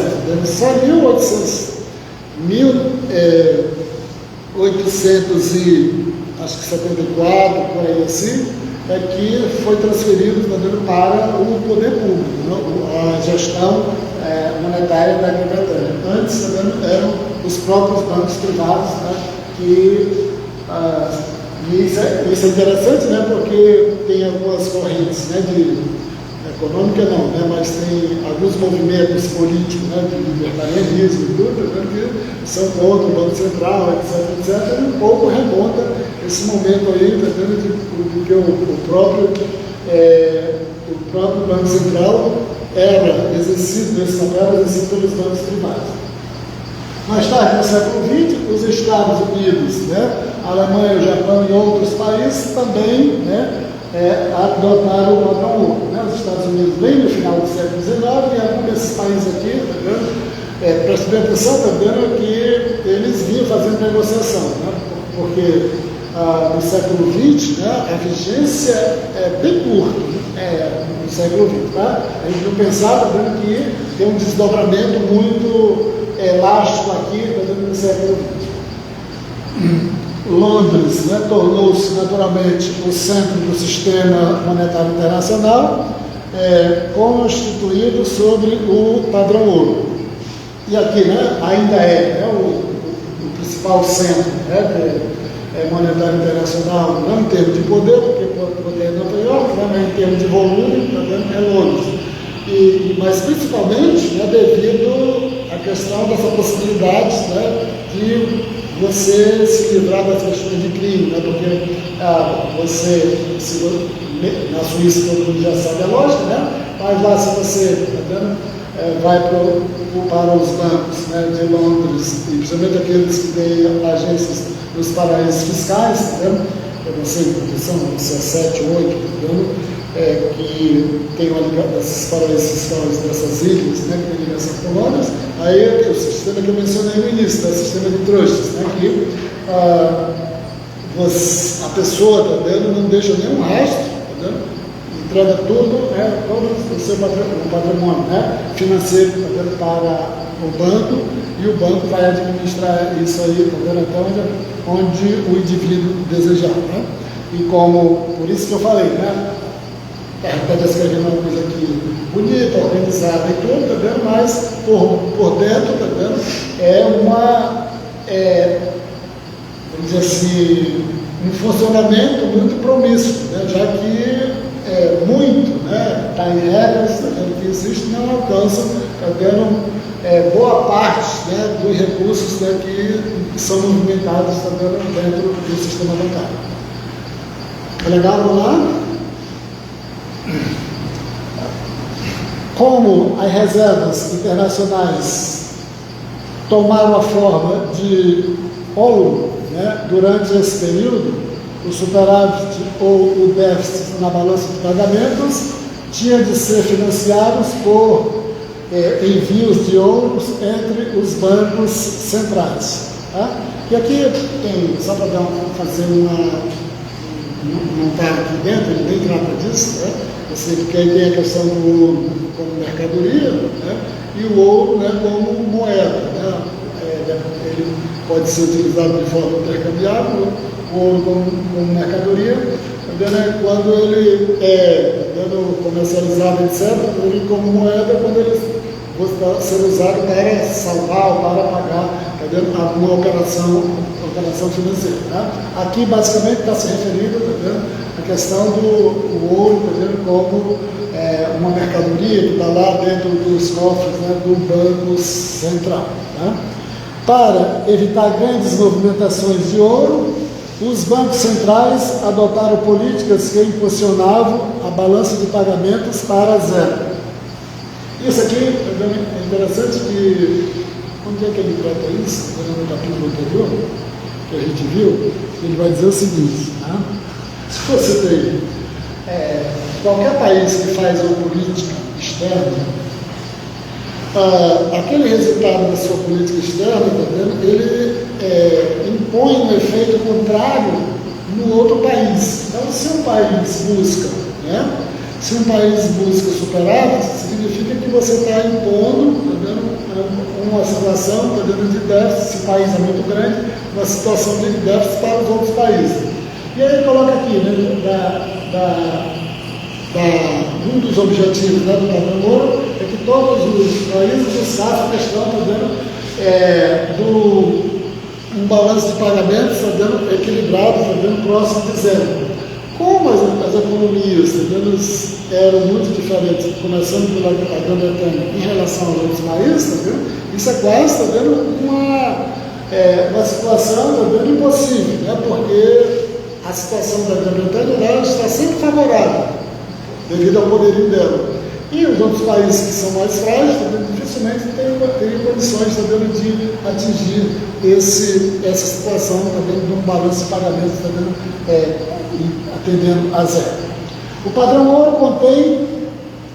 Só em 1874, por aí assim, é que foi transferido para o poder público, né, a gestão monetária da Grã-Bretanha. Antes eram os próprios bancos privados, né, que isso é interessante, né, porque tem algumas correntes, né, econômica não, né, mas tem alguns movimentos políticos, né, de libertarianismo e tudo, né, que são contra o Banco Central, etc, e um pouco remonta esse momento aí, de que o próprio Banco Central era exercido, esse papel era exercido pelos bancos privados. Mais tarde, no século XX, os Estados Unidos, né, a Alemanha, o Japão e outros países também, né, adotaram o padrão ouro. Né? Os Estados Unidos, bem no final do século XIX, e alguns desses países aqui, prestem atenção, que eles vinham fazendo negociação, né? Porque no século XX, né, a vigência é bem curta, no século XX. Tá? A gente não pensava que tem um desdobramento muito elástico aqui no século XX. Londres, né, tornou-se naturalmente o centro do sistema monetário internacional, constituído sobre o padrão ouro. E aqui, né, ainda é o principal centro, né, monetário internacional, não em termos de poder, porque o poder é Nova York, né, mas em termos de volume, também é Londres. Mas principalmente, né, devido à questão dessa possibilidade, né, de você se livrar das questões de crime, né, porque na Suíça todo mundo já sabe a lógica, né, mas lá se você vai para os bancos, né, de Londres, e principalmente aqueles que têm agências nos paraísos fiscais, né, você em proteção, você é 7, 8, que tem uma ligação desses paraísos fiscais dessas ilhas, né, que tem ligação com Londres, aí o sistema que eu mencionei no início, né, o sistema de trustes, né, que a pessoa não deixa nenhum rastro, entrega tudo, todo o seu patrimônio, né, financeiro para o banco, e o banco vai administrar isso aí, até onde o indivíduo desejar. Né? E por isso que eu falei, né, está descrevendo uma coisa aqui bonita, organizada e tudo, mas por dentro vamos dizer assim, um funcionamento muito promíscuo, né, já que muito, né, está em regras que existem, não alcançam, boa parte, né, dos recursos, né, que são movimentados dentro do sistema bancário. Legal, vamos lá? Como as reservas internacionais tomaram a forma de ouro, né, durante esse período, o superávit ou o déficit na balança de pagamentos tinha de ser financiados por envios de ouros entre os bancos centrais. Tá? E aqui tem, só para fazer não está aqui dentro, ele nem trata disso, né? Porque aí tem a questão do ouro como mercadoria, né? E o ouro, né, como moeda. Né? Ele pode ser utilizado de forma intercambiável, o ouro como mercadoria, quando ele é comercializado, etc., ele como moeda, quando ele pode ser usado para salvar ou para pagar alguma operação financeira. Né? Aqui, basicamente, está se referindo à questão do ouro como uma mercadoria que está lá dentro dos cofres, né, do Banco Central. Né? Para evitar grandes movimentações de ouro, os bancos centrais adotaram políticas que impulsionavam a balança de pagamentos para zero. Isso aqui é interessante que, onde é que ele trata isso? No capítulo anterior, que a gente viu, ele vai dizer o seguinte, né? Se você tem qualquer país que faz uma política externa, aquele resultado da sua política externa, ele impõe um efeito contrário no outro país. Então, se um país busca, né? Se um país busca superávit, significa que você está impondo uma situação de déficit, se o país é muito grande, uma situação de déficit para os outros países. E aí ele coloca aqui, né, um dos objetivos, né, do padrão ouro é que todos os países buscassem a questão um balanço de pagamentos equilibrado, próximo de zero. Como as economias eram muito diferentes, começando pela Grã-Bretanha em relação aos outros países, isso é quase uma situação impossível, né? Porque a situação da Grã-Bretanha está sempre favorável, devido ao poderio dela. E os outros países que são mais frágeis dificilmente teriam condições de atingir essa situação de um balanço de pagamentos atendendo a zero. O padrão ouro contém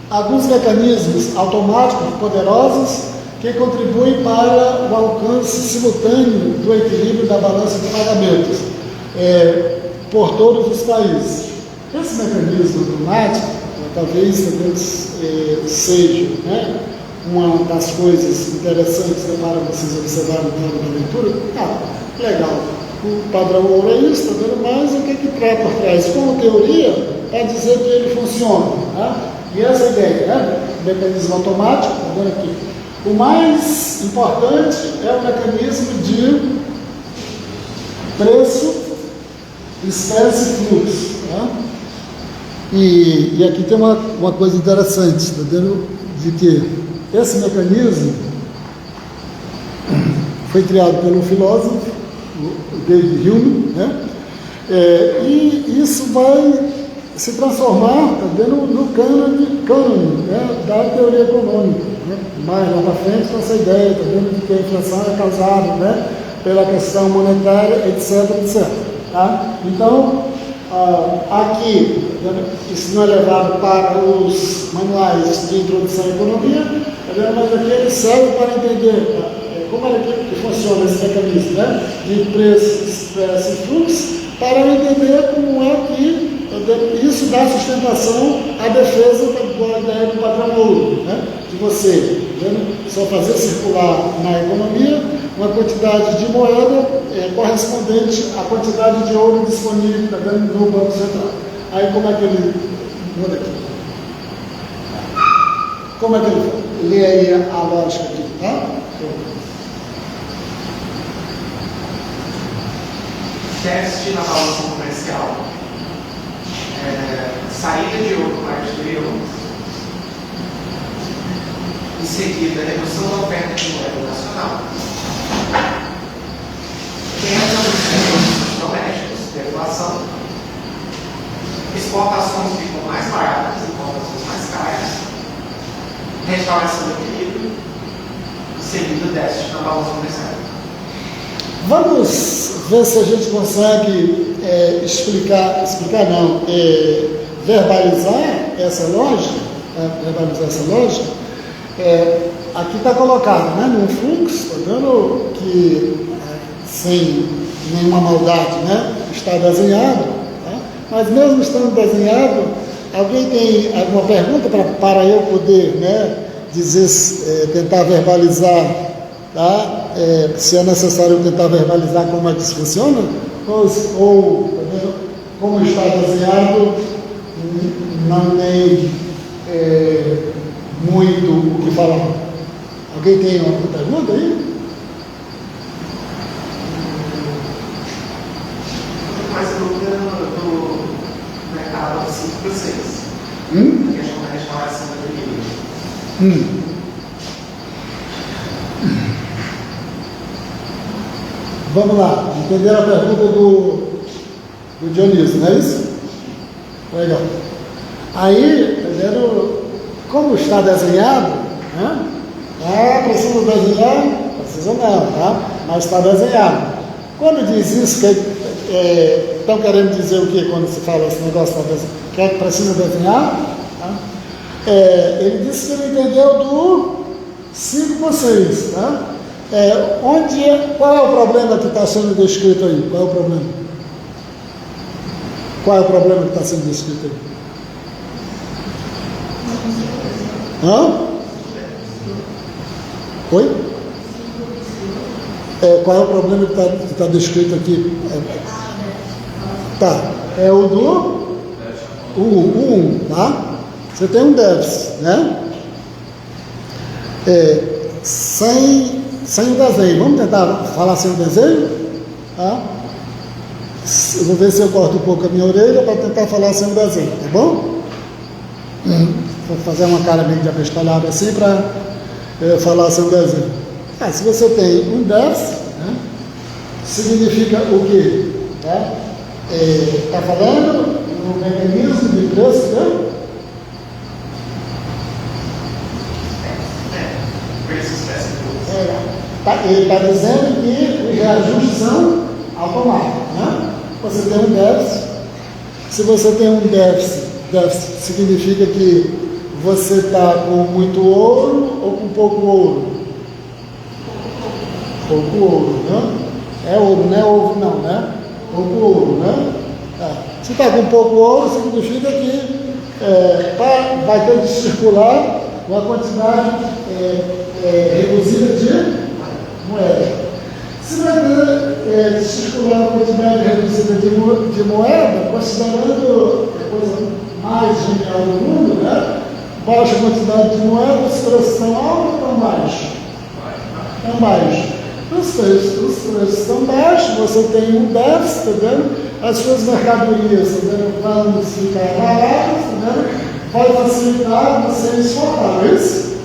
alguns mecanismos automáticos poderosos que contribuem para o alcance simultâneo do equilíbrio da balança de pagamentos por todos os países. Esse mecanismo automático talvez seja, né, uma das coisas interessantes para vocês observarem na leitura. Legal, o padrão ouro é isso, mas o que traz por trás? Como teoria, é dizer que ele funciona. Né? E essa ideia, né? O mecanismo automático, está vendo aqui? O mais importante é o mecanismo de preço, espécie e fluxo. Né? E aqui tem uma coisa interessante, está vendo? De que esse mecanismo foi criado pelo filósofo, o David Hume, né? E isso vai se transformar, está vendo, no cânone, né, da teoria econômica. Né? Mais lá na frente, com essa ideia, está vendo, de que a inflação é causada, né, pela questão monetária, etc, etc. Tá? Então, aqui, tá vendo, isso não é levado para os manuais de introdução à economia, tá vendo, mas aqui ele serve para entender como é que funciona esse mecanismo, né, de preço, espécie e fluxo, para entender como é que isso dá sustentação à defesa da ideia do padrão ouro, né? De você, só fazer circular na economia uma quantidade de moeda correspondente à quantidade de ouro disponível no Banco Central. Aí como é que ele muda aqui? Como é que ele lê aí a lógica aqui, tá? Déficit na balança comercial, saída de ouro para o exterior, em seguida, redução da oferta de moeda nacional, queda dos recursos domésticos, deflação, exportações ficam mais baratas, importações mais caras, restauração do equilíbrio, em seguida, déficit na balança comercial. Vamos ver se a gente consegue verbalizar essa lógica. Aqui está colocado, né, num fluxo, está vendo que sem nenhuma maldade, né, está desenhado, tá? Mas mesmo estando desenhado, alguém tem alguma pergunta para eu poder, né, dizer, tentar verbalizar, tá? Se é necessário tentar verbalizar como é que isso funciona, ou como está desenhado, não tem muito o que falar. Alguém tem alguma pergunta aí? Mais dúvida do mercado 5 para 6. A questão da restauração do equilíbrio. Vamos lá, entenderam a pergunta do Dionísio, não é isso? Legal. Aí, entendendo como está desenhado, né? Precisa desenhar? Precisa não, tá? Mas está desenhado. Quando diz isso, estão querendo dizer o que quando se fala esse negócio, que precisa desenhar? Tá? Ele disse que ele entendeu do 5 por 6, tá? Qual é o problema que está sendo descrito aí? Qual é o problema? Qual é o problema que está sendo descrito aí? Hã? Oi? Qual é o problema que está descrito aqui? Tá, é o do 1, tá? Você tem um déficit, né? Sem o desenho. Vamos tentar falar sem o desenho? Tá? Eu vou ver se eu corto um pouco a minha orelha para tentar falar sem o desenho, tá bom? Vou fazer uma cara meio de abestalhada assim para falar sem o desenho. Se você tem um déficit, né, significa o quê? Está falando no mecanismo de preço, né? Ele está dizendo que os reajustes são automáticos, né? Você tem um déficit. Se você tem um déficit significa que você está com muito ouro ou com pouco ouro? Pouco ouro, né? É ouro, não é ovo não, né? Pouco ouro, né? Se está com pouco ouro, significa que vai ter de circular uma quantidade reduzida de moeda. Se vai ter de circular uma quantidade reduzida de moeda, considerando a coisa mais genial do mundo, né? baixa quantidade de moeda, os preços estão altos ou estão baixos? Estão baixos. Os preços estão baixos, você tem um déficit, tá vendo? As suas mercadorias, tá vendo? Vão ficar baratas, tá vendo? Vai facilitar você exportar, não é isso?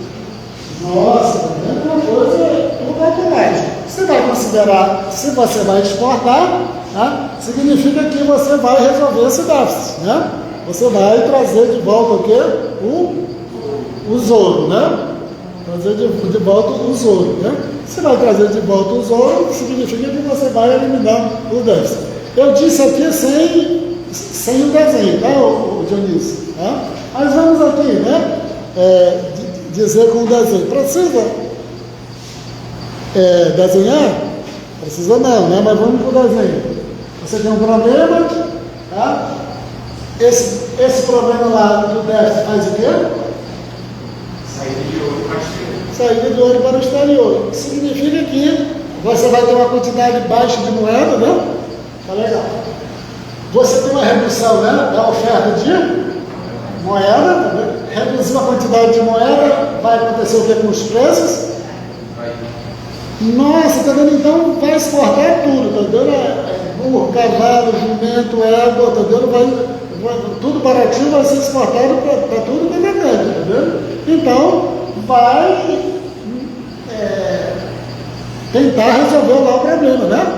Nossa, tá vendo? Uma coisa tudo automático. Você vai considerar, se você vai exportar, né? Significa que você vai resolver esse déficit, né? Você vai trazer de volta o quê? O ouro, né? Trazer de volta o ouro, né? Se vai trazer de volta o ouro, significa que você vai eliminar o déficit. Eu disse aqui sem o desenho, tá, o Dionísio? Tá? Mas vamos aqui, né? Dizer com o desenho. Precisa desenhar? Precisa não, né? Mas vamos com o desenho. Você tem um problema, tá? Esse problema lá do déficit faz o quê? Saída de ouro para o exterior. Saída de ouro para o exterior. Significa que você vai ter uma quantidade baixa de moeda, né? Tá legal. Você tem uma redução, né, da oferta de moeda, tá, reduziu a quantidade de moeda, vai acontecer o que com os preços? Nossa, tá vendo? Então vai exportar tudo, tá vendo? Burro, cavalo, jumento, égua, tá vendo? Tudo baratinho vai ser exportado para tudo que é grande, tá vendo? Então vai tentar resolver lá o problema, né?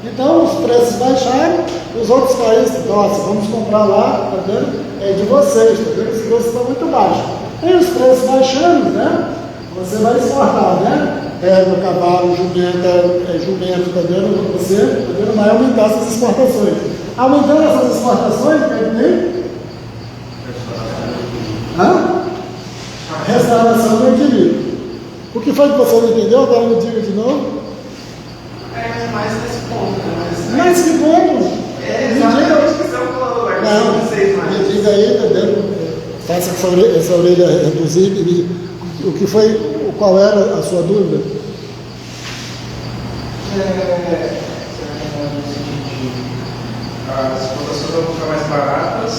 Então os preços baixaram, os outros países, nossa, vamos comprar lá, tá vendo? É de vocês, tá vendo? Os preços estão muito baixos. E os preços baixando, né? Você vai exportar, né? Égua, cavalo, jumento, tá vendo? Você, tá vendo? Vai aumentar essas exportações. Aumentando essas exportações, o que tem? Restauração do equilíbrio. O que foi que você não entendeu? Agora me diga de novo. Mais nesse ponto, né? Mas que ponto? Exatamente o que estão falando agora. Não, me diga aí, tá vendo? Faça essa orelha reduzir. O que foi, qual era a sua dúvida? As exportações vão ficar mais baratas,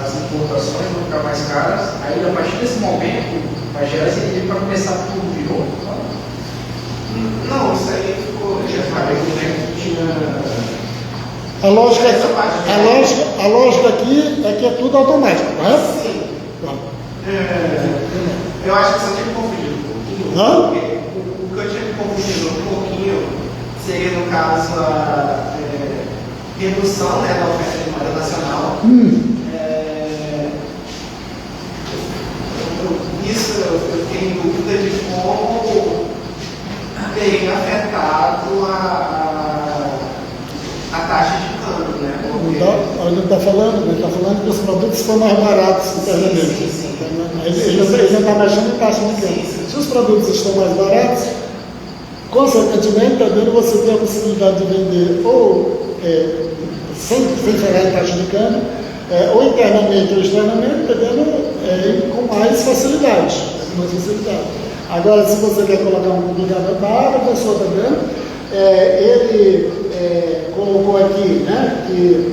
as importações vão ficar mais caras. Aí, a partir desse momento, vai gerar esse equilíbrio para começar tudo de novo. Não, isso aí ficou. Já falei que tinha. A lógica aqui é que é tudo automático, correto? Sim. Eu acho que só tinha me confundido um pouquinho. Hã? O que eu tinha me confundido um pouquinho seria, no caso, a redução, né, da oferta de moeda nacional. Isso eu tenho dúvida de como teria afetado a taxa de câmbio, né? Ele está falando que os produtos estão mais baratos internamente. Sim. Ele não está mexendo em taxa de câmbio. Se os produtos estão mais baratos, consequentemente, também você tem a possibilidade de vender ou sem falar em taxa de câmbio, ou internamente ou externamente, com mais facilidade. Agora, se você quer colocar um complicador da área, a pessoa está vendo, ele colocou aqui, né, que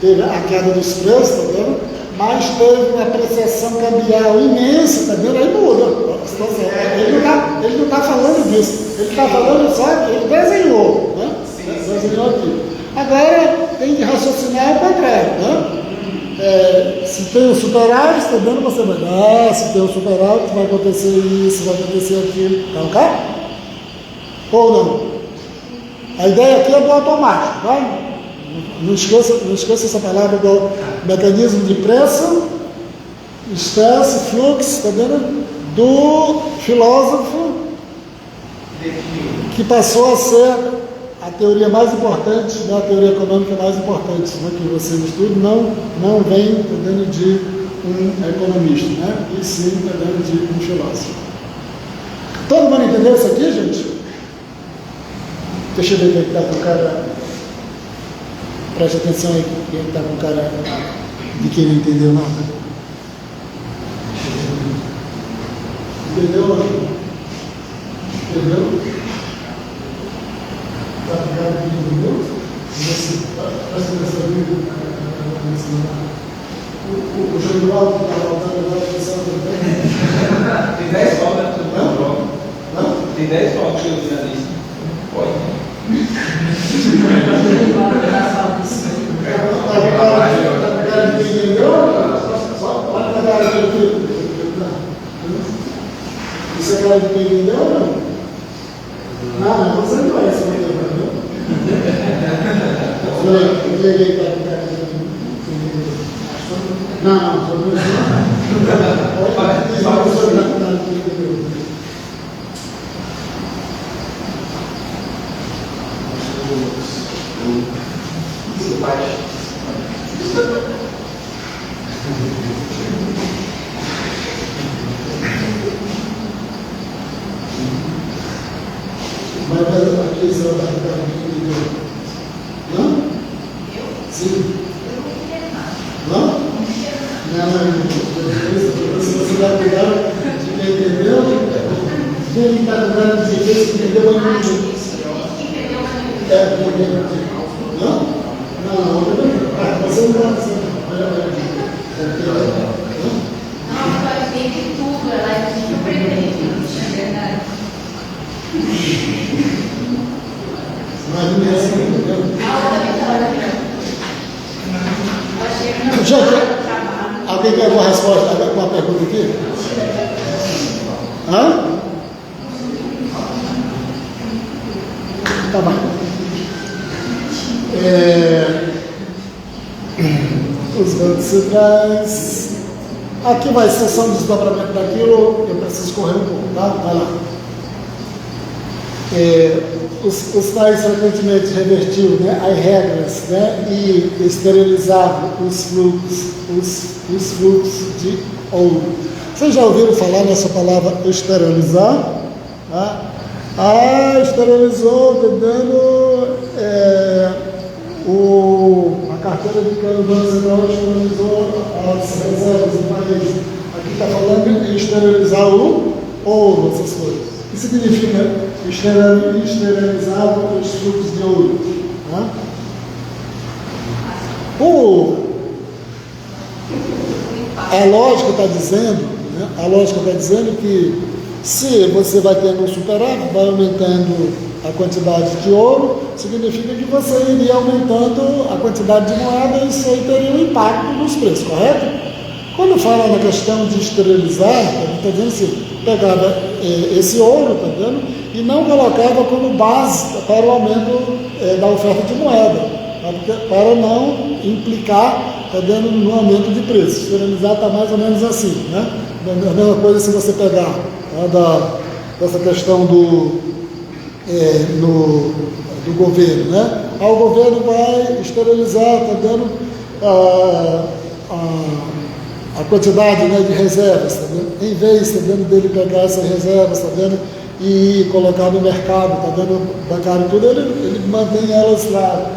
teve a queda dos preços, está vendo? Mas teve uma apreciação cambial imensa, está vendo? Aí muda a situação. Ele não está falando disso, ele está falando só que ele desenhou, né? Desenhou aqui. Agora tem que raciocinar ao contrário, né? Se tem o superávit, está vendo? Você vai, se tem o superávit, vai acontecer isso, vai acontecer aquilo. Tá ok? Ou não? A ideia aqui é do automático, tá? Não esqueça essa palavra do mecanismo de preço, estresse, fluxo, está vendo? Do filósofo que passou a ser a teoria mais importante, né, a teoria econômica mais importante, né, que você estuda, não vem, tá vendo, de um economista, né? E sim, tá vendo, de um filósofo. Todo mundo entendeu isso aqui, gente? Deixa eu ver quem está com o cara. Preste atenção aí, quem está com o cara de quem não entendeu nada. Entendeu? Entendeu? Está com o cara de quem entendeu? Presta atenção aí. O João Paulo que está faltando agora, 10 palmas que eu vi na lista. Pode. Isso é cara de quem vendeu ou não? Não, você não é esse vendedor, entendeu? Eu peguei para ficar não, só não vai fazer uma aquisição da não? Sim. Não? Se você vai cuidar de quem entendeu, quem está cuidando de quem se entendeu vai entender. Não? Não, você não pode ser. Não, pode ter de tudo, ela é super inteligente, é verdade. Mas não é assim, entendeu? Gente, alguém quer alguma resposta? Alguma pergunta aqui? Hã? Tá bom. Os bancos centrais. Aqui vai ser só um desdobramento daquilo, eu preciso correr um pouco, tá? Vai lá. Os pais frequentemente revertiam, né, as regras, né, e esterilizavam os fluxos de ouro. Vocês já ouviram falar nessa palavra esterilizar? Tá? Esterilizou, entendendo? A carteira de câmbio do Banco Central esterilizou as reservas do país. Aqui está falando em esterilizar o ouro, essas coisas. O que significa esterilizar os fluxos de ouro? Tá? A lógica está dizendo, né? A lógica está dizendo que se você vai tendo um superávit, vai aumentando a quantidade de ouro, significa que você iria aumentando a quantidade de moeda e isso aí teria um impacto nos preços, correto? Quando fala na questão de esterilizar, está dizendo assim, pegava esse ouro, está vendo? E não colocava como base para o aumento da oferta de moeda, para não implicar, está vendo, no aumento de preço. Esterilizar está mais ou menos assim, né? A mesma coisa se você pegar dessa questão do governo, né? O governo vai esterilizar, está dando a quantidade, né, de reservas, tá vendo? Em vez, tá vendo, dele pegar essas reservas, tá vendo, e colocar no mercado, tá vendo, bancário tudo, ele mantém elas lá,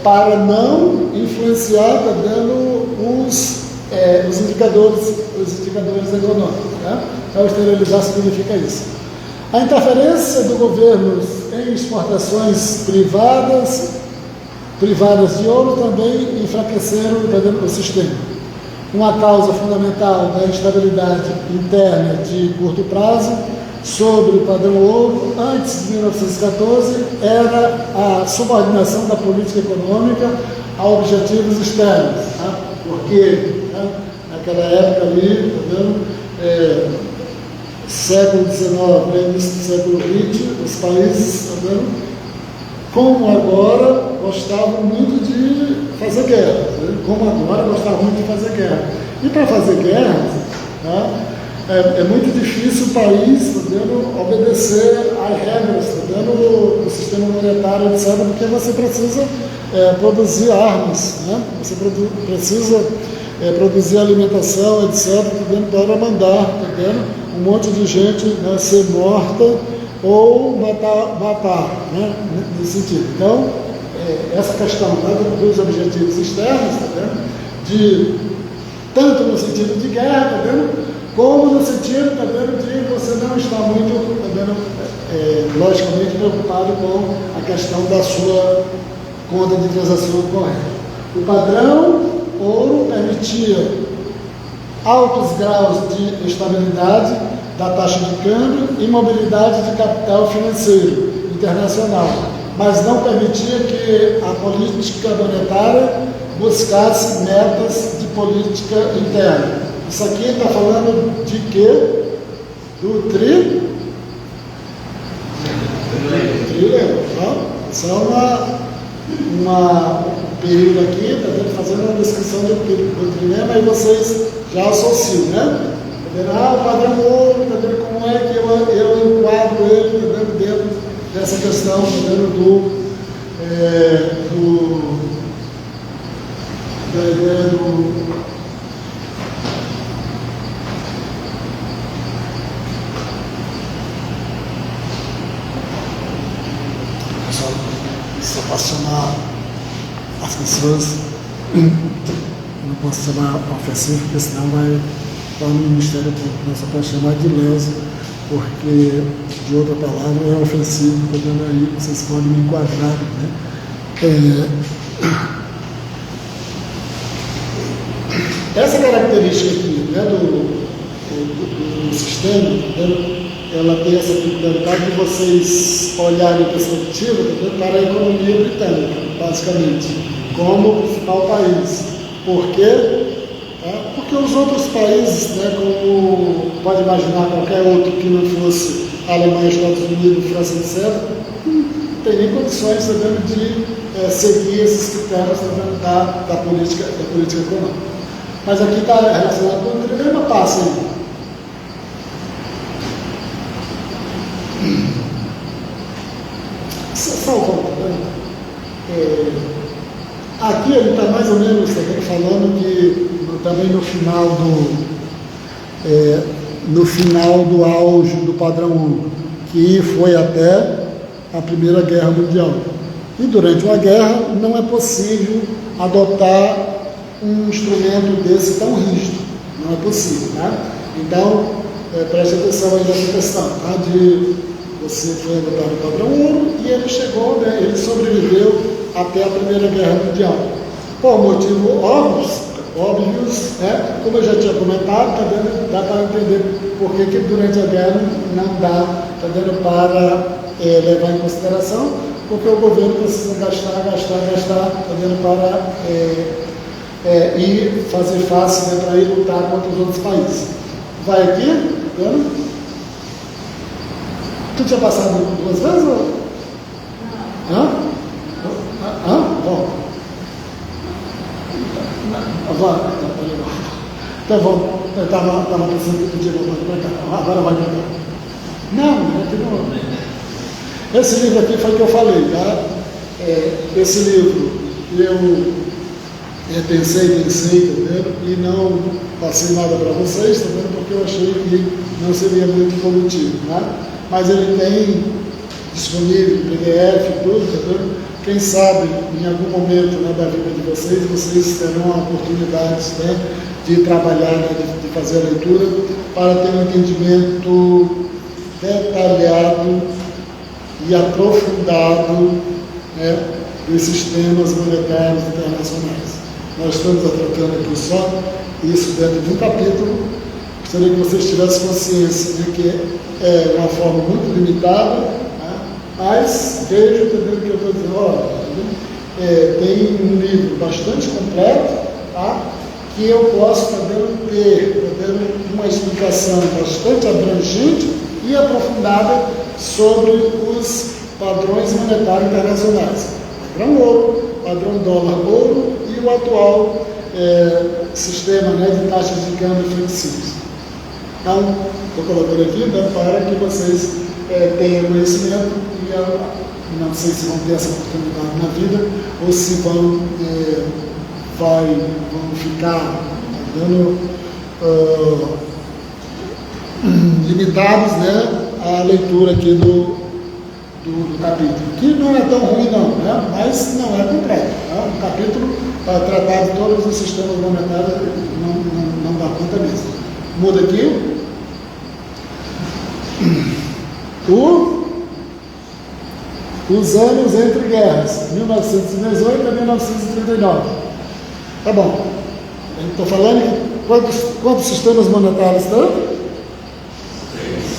para não influenciar, tá vendo, os indicadores econômicos, né? Então, esterilizar significa isso. A interferência do governo em exportações privadas de ouro também enfraqueceram, tá vendo, o sistema. Uma causa fundamental da instabilidade interna de curto prazo sobre o padrão ouro antes de 1914 era a subordinação da política econômica a objetivos externos, tá? Porque, né, naquela época ali, tá vendo, século XIX, início do século XX, os países, tá vendo, como agora, gostavam muito de fazer guerra. Como agora, gostavam muito de fazer guerra. E para fazer guerra, tá, é muito difícil o país, tá vendo, obedecer às regras, tá vendo, do sistema monetário, etc., porque você precisa produzir armas, né? Você precisa produzir alimentação, etc., tá vendo, para mandar, tá vendo, um monte de gente, né, ser morta ou matar, né, nesse sentido. Então, essa questão, tá, dos objetivos externos, tá vendo, tanto no sentido de guerra, tá vendo, como no sentido, tá vendo, de você não estar muito, tá vendo, logicamente preocupado com a questão da sua conta de transação correta. O padrão ouro permitia altos graus de estabilidade da taxa de câmbio e mobilidade de capital financeiro internacional, mas não permitia que a política monetária buscasse metas de política interna. Isso aqui está falando de quê? Do trilema. Então, isso é um período aqui, fazendo uma descrição do trilema, e vocês já associam, né? O padrão ouro, como é que eu enquadro ele dentro dessa questão da ideia do pessoal, só posso chamar as pessoas, não posso chamar ofensivo, porque senão vai para o Ministério Público, não só posso chamar de leso, porque de outra palavra é ofensivo, portanto aí vocês podem me enquadrar, né? Essa característica aqui, né, do sistema, né, ela tem essa peculiaridade de vocês olharem a perspectiva, né, para a economia britânica, basicamente, como principal país. Por quê? Porque os outros países, né, como pode imaginar qualquer outro que não fosse Alemanha, Estados Unidos, França, etc., não tem nem condições de seguir esses critérios da política econômica. Mas aqui está relacionado com o trilema, passa aí. Só um ponto, né? Aqui ele está mais ou menos falando que também no final do auge do padrão ouro, que foi até a Primeira Guerra Mundial. E durante uma guerra não é possível adotar um instrumento desse tão rígido. Não é possível, né? Então, preste atenção aí nessa questão, tá? Você foi adotado o padrão ouro e ele chegou, né? Ele sobreviveu até a Primeira Guerra Mundial. Por motivo óbvios, como eu já tinha comentado, dá para entender por que durante a guerra não dá para levar em consideração, porque o governo precisa gastar, para e fazer face, né, para ir lutar contra os outros países. Vai aqui, tá vendo? Tu tinha passado 2 vezes? Ou? Hã? Bom. Tá bom. Eu estava pensando que podia voltar para cá. Agora vai para cá. Não, aqui não. Esse livro aqui foi o que eu falei, tá? Esse livro eu pensei, tá vendo? E não passei nada para vocês, tá vendo? Porque eu achei que não seria muito produtivo, né? Mas ele tem disponível PDF, tudo, tá vendo? Quem sabe, em algum momento, né, da vida de vocês terão a oportunidade, né, de trabalhar, né, de fazer a leitura, para ter um entendimento detalhado e aprofundado, né, dos sistemas monetários internacionais. Nós estamos tratando aqui só isso dentro de um capítulo. Gostaria que vocês tivessem consciência de que é uma forma muito limitada, né? Mas veja também o que eu estou dizendo. Olha, tem um livro bastante completo, tá? Que eu posso também ter uma explicação bastante abrangente e aprofundada sobre os padrões monetários internacionais. Padrão ouro, padrão dólar ouro e o atual sistema, né, de taxas de câmbio flexíveis. Então, estou colocando aqui, né, para que vocês tenham conhecimento e não sei se vão ter essa oportunidade na vida ou se vão ficar limitados, né, à leitura aqui do capítulo, que não é tão ruim não, né? Mas não é completo. Né? O capítulo para tratar de todos os sistemas monetários não dá conta mesmo. Muda aqui. Os anos entre guerras, 1918 a 1939. Tá bom. Estou falando que quantos sistemas monetários estão?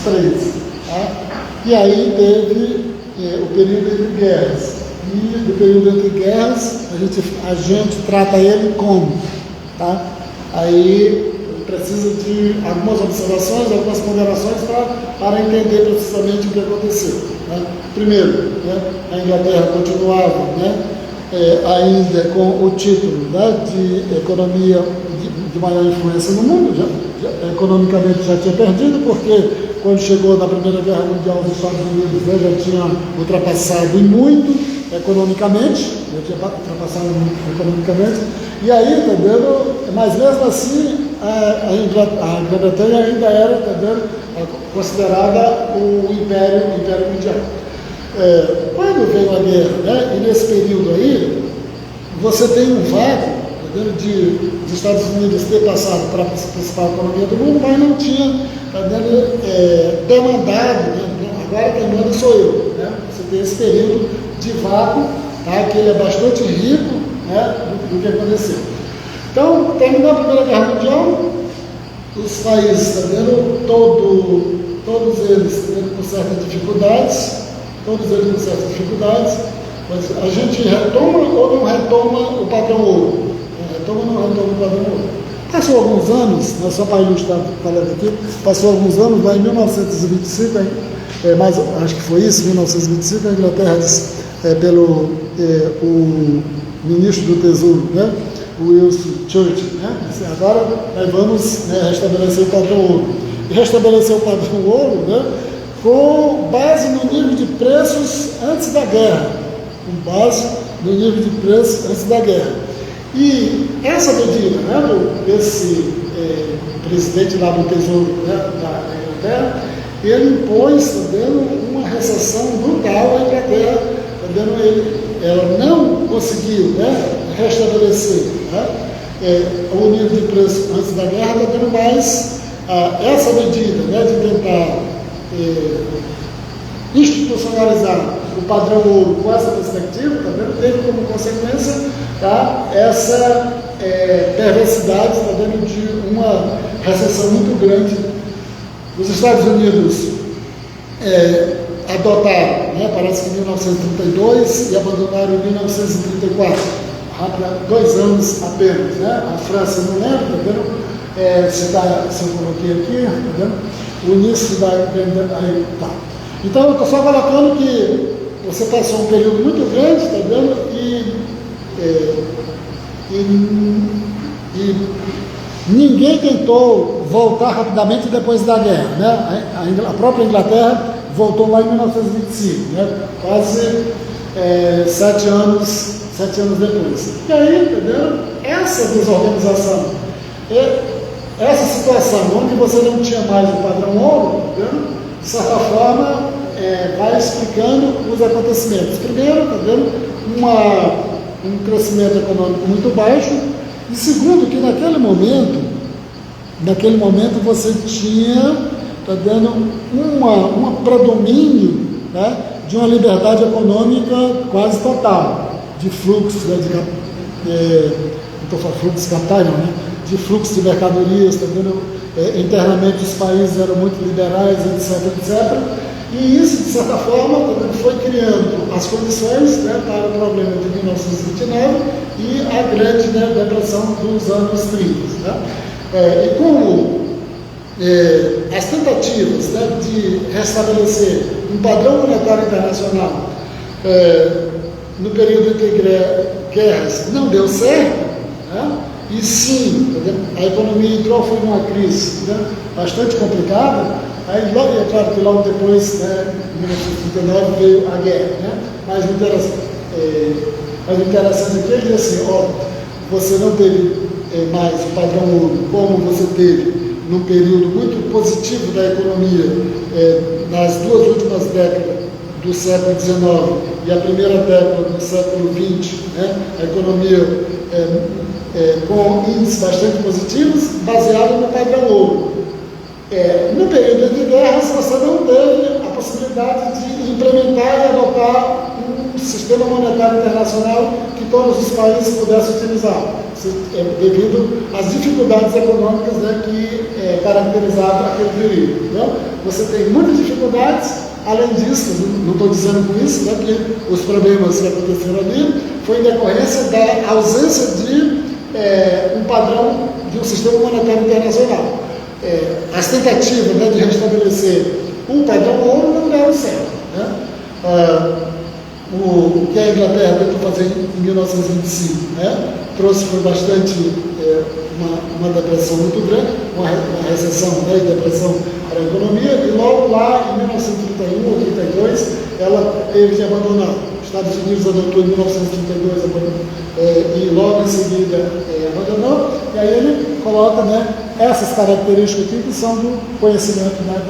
três. Tá? E aí teve o período entre guerras. E do período entre guerras, a gente trata ele como? Tá? Aí precisa de algumas observações, algumas ponderações para entender precisamente o que aconteceu. Né? Primeiro, né, a Inglaterra continuava, né, ainda com o título, né, de economia de maior influência no mundo, economicamente já tinha perdido, porque quando chegou na Primeira Guerra Mundial os Estados Unidos, né, já tinha ultrapassado e muito economicamente, e aí, tá vendo, mas mesmo assim, a Grã-Bretanha ainda era, tá vendo, considerada o Império Mundial. Quando veio a guerra, né, e nesse período aí, você tem um vácuo, tá vendo, de os Estados Unidos ter passado para a principal economia do mundo, mas não tinha, tá vendo, demandado, né, agora quem manda sou eu, né, você tem esse período de vácuo, tá, que ele é bastante rico, né, do que aconteceu. Então, terminou a Primeira Guerra Mundial, os países, tá vendo, todos eles com certas dificuldades, mas a gente retoma ou não retoma o padrão ouro? Retoma ou não retoma o padrão ouro? Passou alguns anos, não é só para ilustrar falando aqui, passou alguns anos, lá em 1925, mas acho que foi isso, 1925, a Inglaterra disse, pelo o ministro do Tesouro, né, Winston Churchill, né, disse, agora nós vamos, né, restabelecer o padrão ouro. E restabelecer o padrão ouro, né, com base no nível de preços antes da guerra. E essa medida, né, desse presidente lá do Tesouro, né, da Inglaterra, ele impôs também uma recessão brutal à Inglaterra, também ela não conseguiu, né, restabelecer, né, o nível de preço antes da guerra, também mais essa medida, né, de tentar institucionalizar o padrão ouro com essa perspectiva, tá vendo, teve como consequência, tá, essa perversidade, tá vendo, de uma recessão muito grande. Os Estados Unidos adotaram, né, parece que em 1932 e abandonaram em 1934, 2 anos apenas, né? A França não lembra, tá vendo? Se eu coloquei aqui, tá vendo? O início da aí, tá. Então eu estou só colocando que você passou um período muito grande, tá vendo? E ninguém tentou voltar rapidamente depois da guerra, né? A própria Inglaterra voltou lá em 1925, né? Quase 7 anos depois. E aí, entendeu? Essa desorganização, essa situação onde você não tinha mais o padrão ouro, entendeu? De certa forma, vai explicando os acontecimentos. Primeiro, entendeu? Um crescimento econômico muito baixo, e segundo, que naquele momento você tinha, tá dando um predomínio, né, de uma liberdade econômica quase total, de fluxo, né, não estou falando fluxo de capitais, não, né, de fluxo de mercadorias, tá vendo? Internamente os países eram muito liberais, etc. E isso, de certa forma, também foi criando as condições, né, para o problema de 1929 e a grande, né, depressão dos anos 30. Né? E como as tentativas, né, de restabelecer um padrão monetário internacional no período entre guerras não deu certo, né? E sim, a economia entrou, foi numa crise, né, bastante complicada. Aí, é claro que logo depois, né, em 1939, veio a guerra, né? Mas o interessante aqui é dizer assim, você não teve mais o padrão ouro como você teve num período muito positivo da economia nas 2 últimas décadas do século XIX e a primeira década do século XX, né? A economia com índices bastante positivos, baseado no padrão ouro. No período entre guerras, você não teve a possibilidade de implementar e adotar um sistema monetário internacional que todos os países pudessem utilizar. devido às dificuldades econômicas, né, que caracterizavam aquele período. Então, você tem muitas dificuldades. Além disso, não estou dizendo com isso, né, que os problemas que aconteceram ali foi em decorrência da ausência de um padrão de um sistema monetário internacional. As tentativas, né, de restabelecer um padrão ouro não deram certo. Né? O que a Inglaterra tentou fazer em 1925, né, trouxe foi bastante uma depressão muito grande, uma recessão, né, e depressão para a economia, e logo lá em 1931 ou 32 ela teve de abandonar. Os Estados Unidos adotou em 1932 e logo em seguida abandonou, e aí ele coloca, né, essas características aqui que são do conhecimento, né,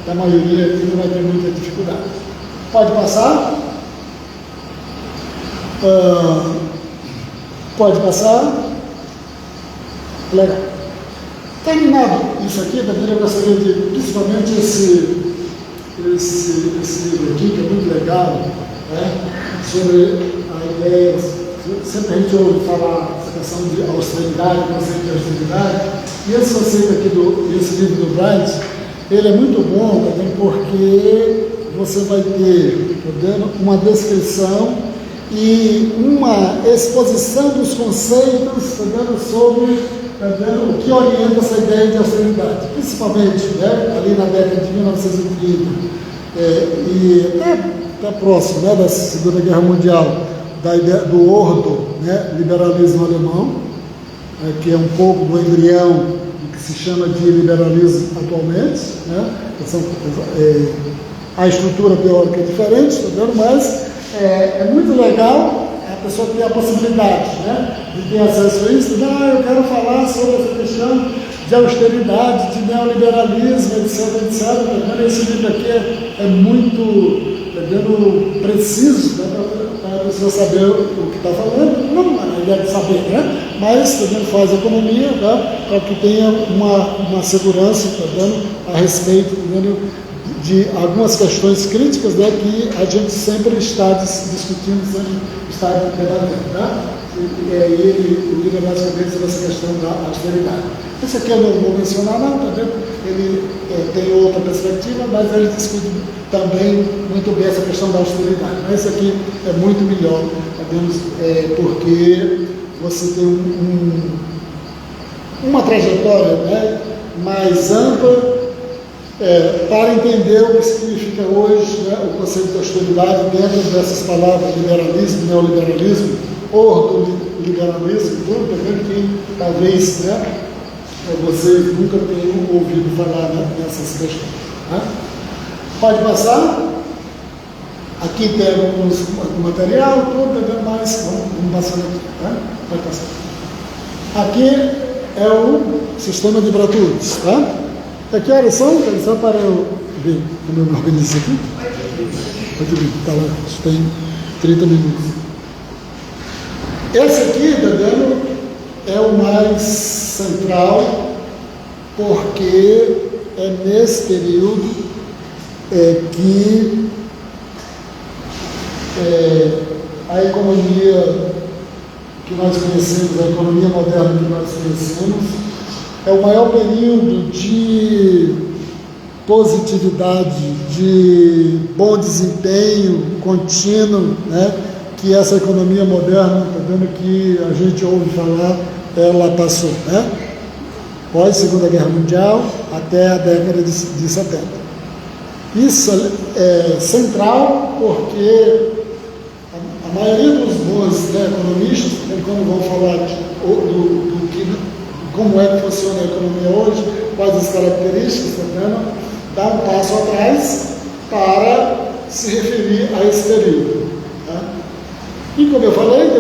da maioria, que não vai ter muita dificuldade. Pode passar? Pode passar? Legal. Terminado isso aqui, eu gostaria de, principalmente esse livro aqui, que é muito legal, né, sobre a ideia, sempre a gente ouve falar essa questão de austeridade, conceito de austeridade, e esse conceito aqui esse livro do Bright, ele é muito bom também porque você vai ter uma descrição e uma exposição dos conceitos sobre o que orienta essa ideia de austeridade, principalmente, né, ali na década de 1930 e até próximo, né, da Segunda Guerra Mundial, da ideia do ordo, né, liberalismo alemão, que é um pouco do embrião do que se chama de liberalismo atualmente, né, a estrutura teórica é diferente, mas é muito legal a pessoa ter a possibilidade, né, de ter acesso a isso. Eu quero falar sobre essa questão de austeridade, de neoliberalismo, etc. Esse livro aqui é muito preciso, né, para a pessoa saber o que está falando. Não a ideia de saber, né, mas também faz economia, né, para que tenha uma segurança a respeito de algumas questões críticas, né, que a gente sempre está discutindo, sempre está debatendo. Tá? O livro é basicamente sobre essa questão da austeridade. Esse aqui eu não vou mencionar, não, tá vendo? Ele tem outra perspectiva, mas ele discute também muito bem essa questão da austeridade. Mas esse aqui é muito melhor, tá vendo? Porque você tem uma trajetória, né, mais ampla para entender o que significa hoje, né, o conceito de austeridade dentro dessas palavras liberalismo, neoliberalismo, ordoliberalismo, tudo, tá vendo que talvez, né, vocês nunca tenham ouvido falar, né, nessas questões. Né? Pode passar? Aqui tem algum material, tudo, mas vamos passando aqui. Tá? Pode passar. Aqui é o sistema de Bratúrides. Tá? Que horas são? Só para eu ver como eu me organizo aqui. Está lá, tem 30 minutos. Esse aqui, tá vendo, é o mais central, porque é nesse período que a economia que nós conhecemos, a economia moderna que nós conhecemos, é o maior período de positividade, de bom desempenho contínuo, né, que essa economia moderna, tá vendo, que a gente ouve falar, ela passou, né? Pós Segunda Guerra Mundial até a década de 70. Isso é central porque a maioria dos bons, né, economistas, quando vão falar como é que funciona a economia hoje, quais as características, dá um passo atrás para se referir a esse período. Tá? E como eu falei,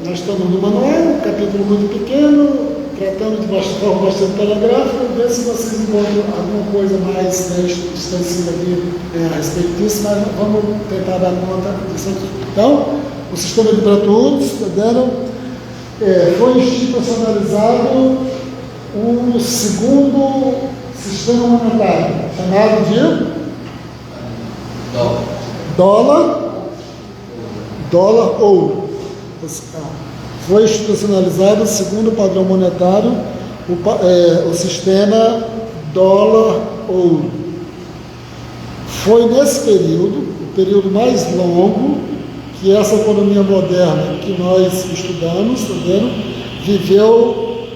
nós estamos no manual, um capítulo muito pequeno, tratando de forma bastante telegráfica, ver se vocês encontram alguma coisa mais, né, extensiva aqui a respeito disso, mas vamos tentar dar conta disso aqui. Então, o sistema de Bratúrides, foi institucionalizado o segundo sistema monetário, chamado de dólar ouro. foi institucionalizado, segundo o padrão monetário, o sistema dólar-ouro. Foi nesse período, o período mais longo, que essa economia moderna que nós estudamos, tá vendo, viveu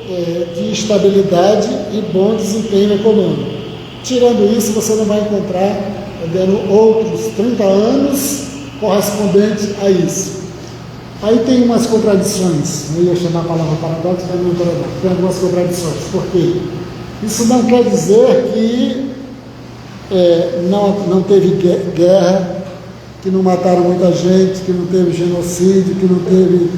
de estabilidade e bom desempenho econômico. Tirando isso, você não vai encontrar, tá vendo, outros 30 anos correspondentes a isso. Aí tem umas contradições, eu ia chamar a palavra paradoxo, mas não é paradoxo, tem algumas contradições. Por quê? Isso não quer dizer que não teve guerra, que não mataram muita gente, que não teve genocídio, que não teve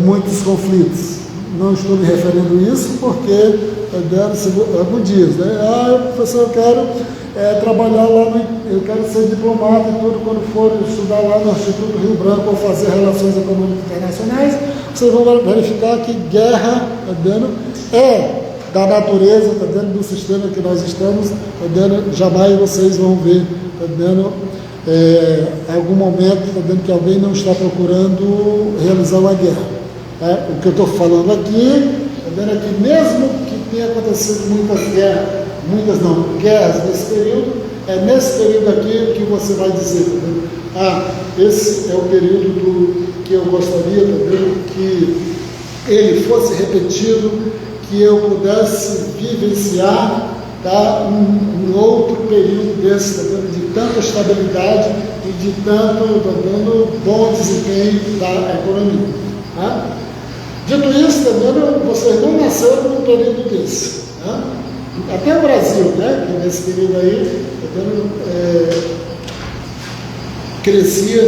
muitos conflitos. Não estou me referindo a isso porque alguns dias, né? Professor, eu quero trabalhar lá, eu quero ser diplomata e tudo, quando for estudar lá no Instituto Rio Branco ou fazer relações econômicas internacionais, vocês vão verificar que guerra é da natureza, do sistema que nós estamos, jamais vocês vão ver, algum momento, que alguém não está procurando realizar uma guerra. O que eu estou falando aqui, é que mesmo que tenha acontecido guerras nesse período, é nesse período aqui que você vai dizer, esse é o período que eu gostaria, que ele fosse repetido, que eu pudesse vivenciar, um outro período desse, de tanta estabilidade e de tanto bom desempenho da economia. Dito isso, vocês não nasceram num período desse. Até o Brasil, que nesse período aí, crescia,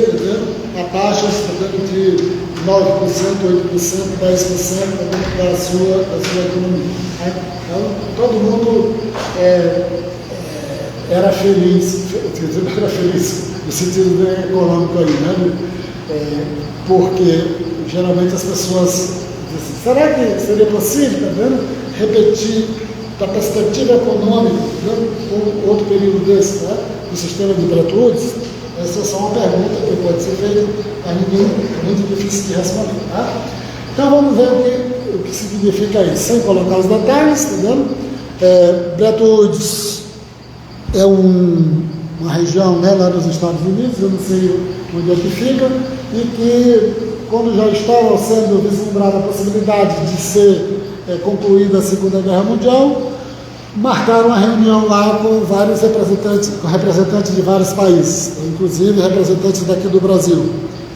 a taxas de 9%, 8%, 10% da sua economia. Então, todo mundo era feliz, no sentido econômico aí, porque geralmente as pessoas dizem, será que seria possível, repetir da perspectiva econômica, com outro período desse, do sistema de Bretton Woods? Essa é só uma pergunta que pode ser feita, mas ninguém é muito difícil de responder. Então vamos ver o que significa isso, sem colocar os detalhes, Bretton Woods é uma região, lá nos Estados Unidos, eu não sei onde é que fica, e que quando já estava sendo vislumbrada a possibilidade de ser concluída a Segunda Guerra Mundial, marcaram uma reunião lá com vários representantes de vários países, inclusive representantes daqui do Brasil,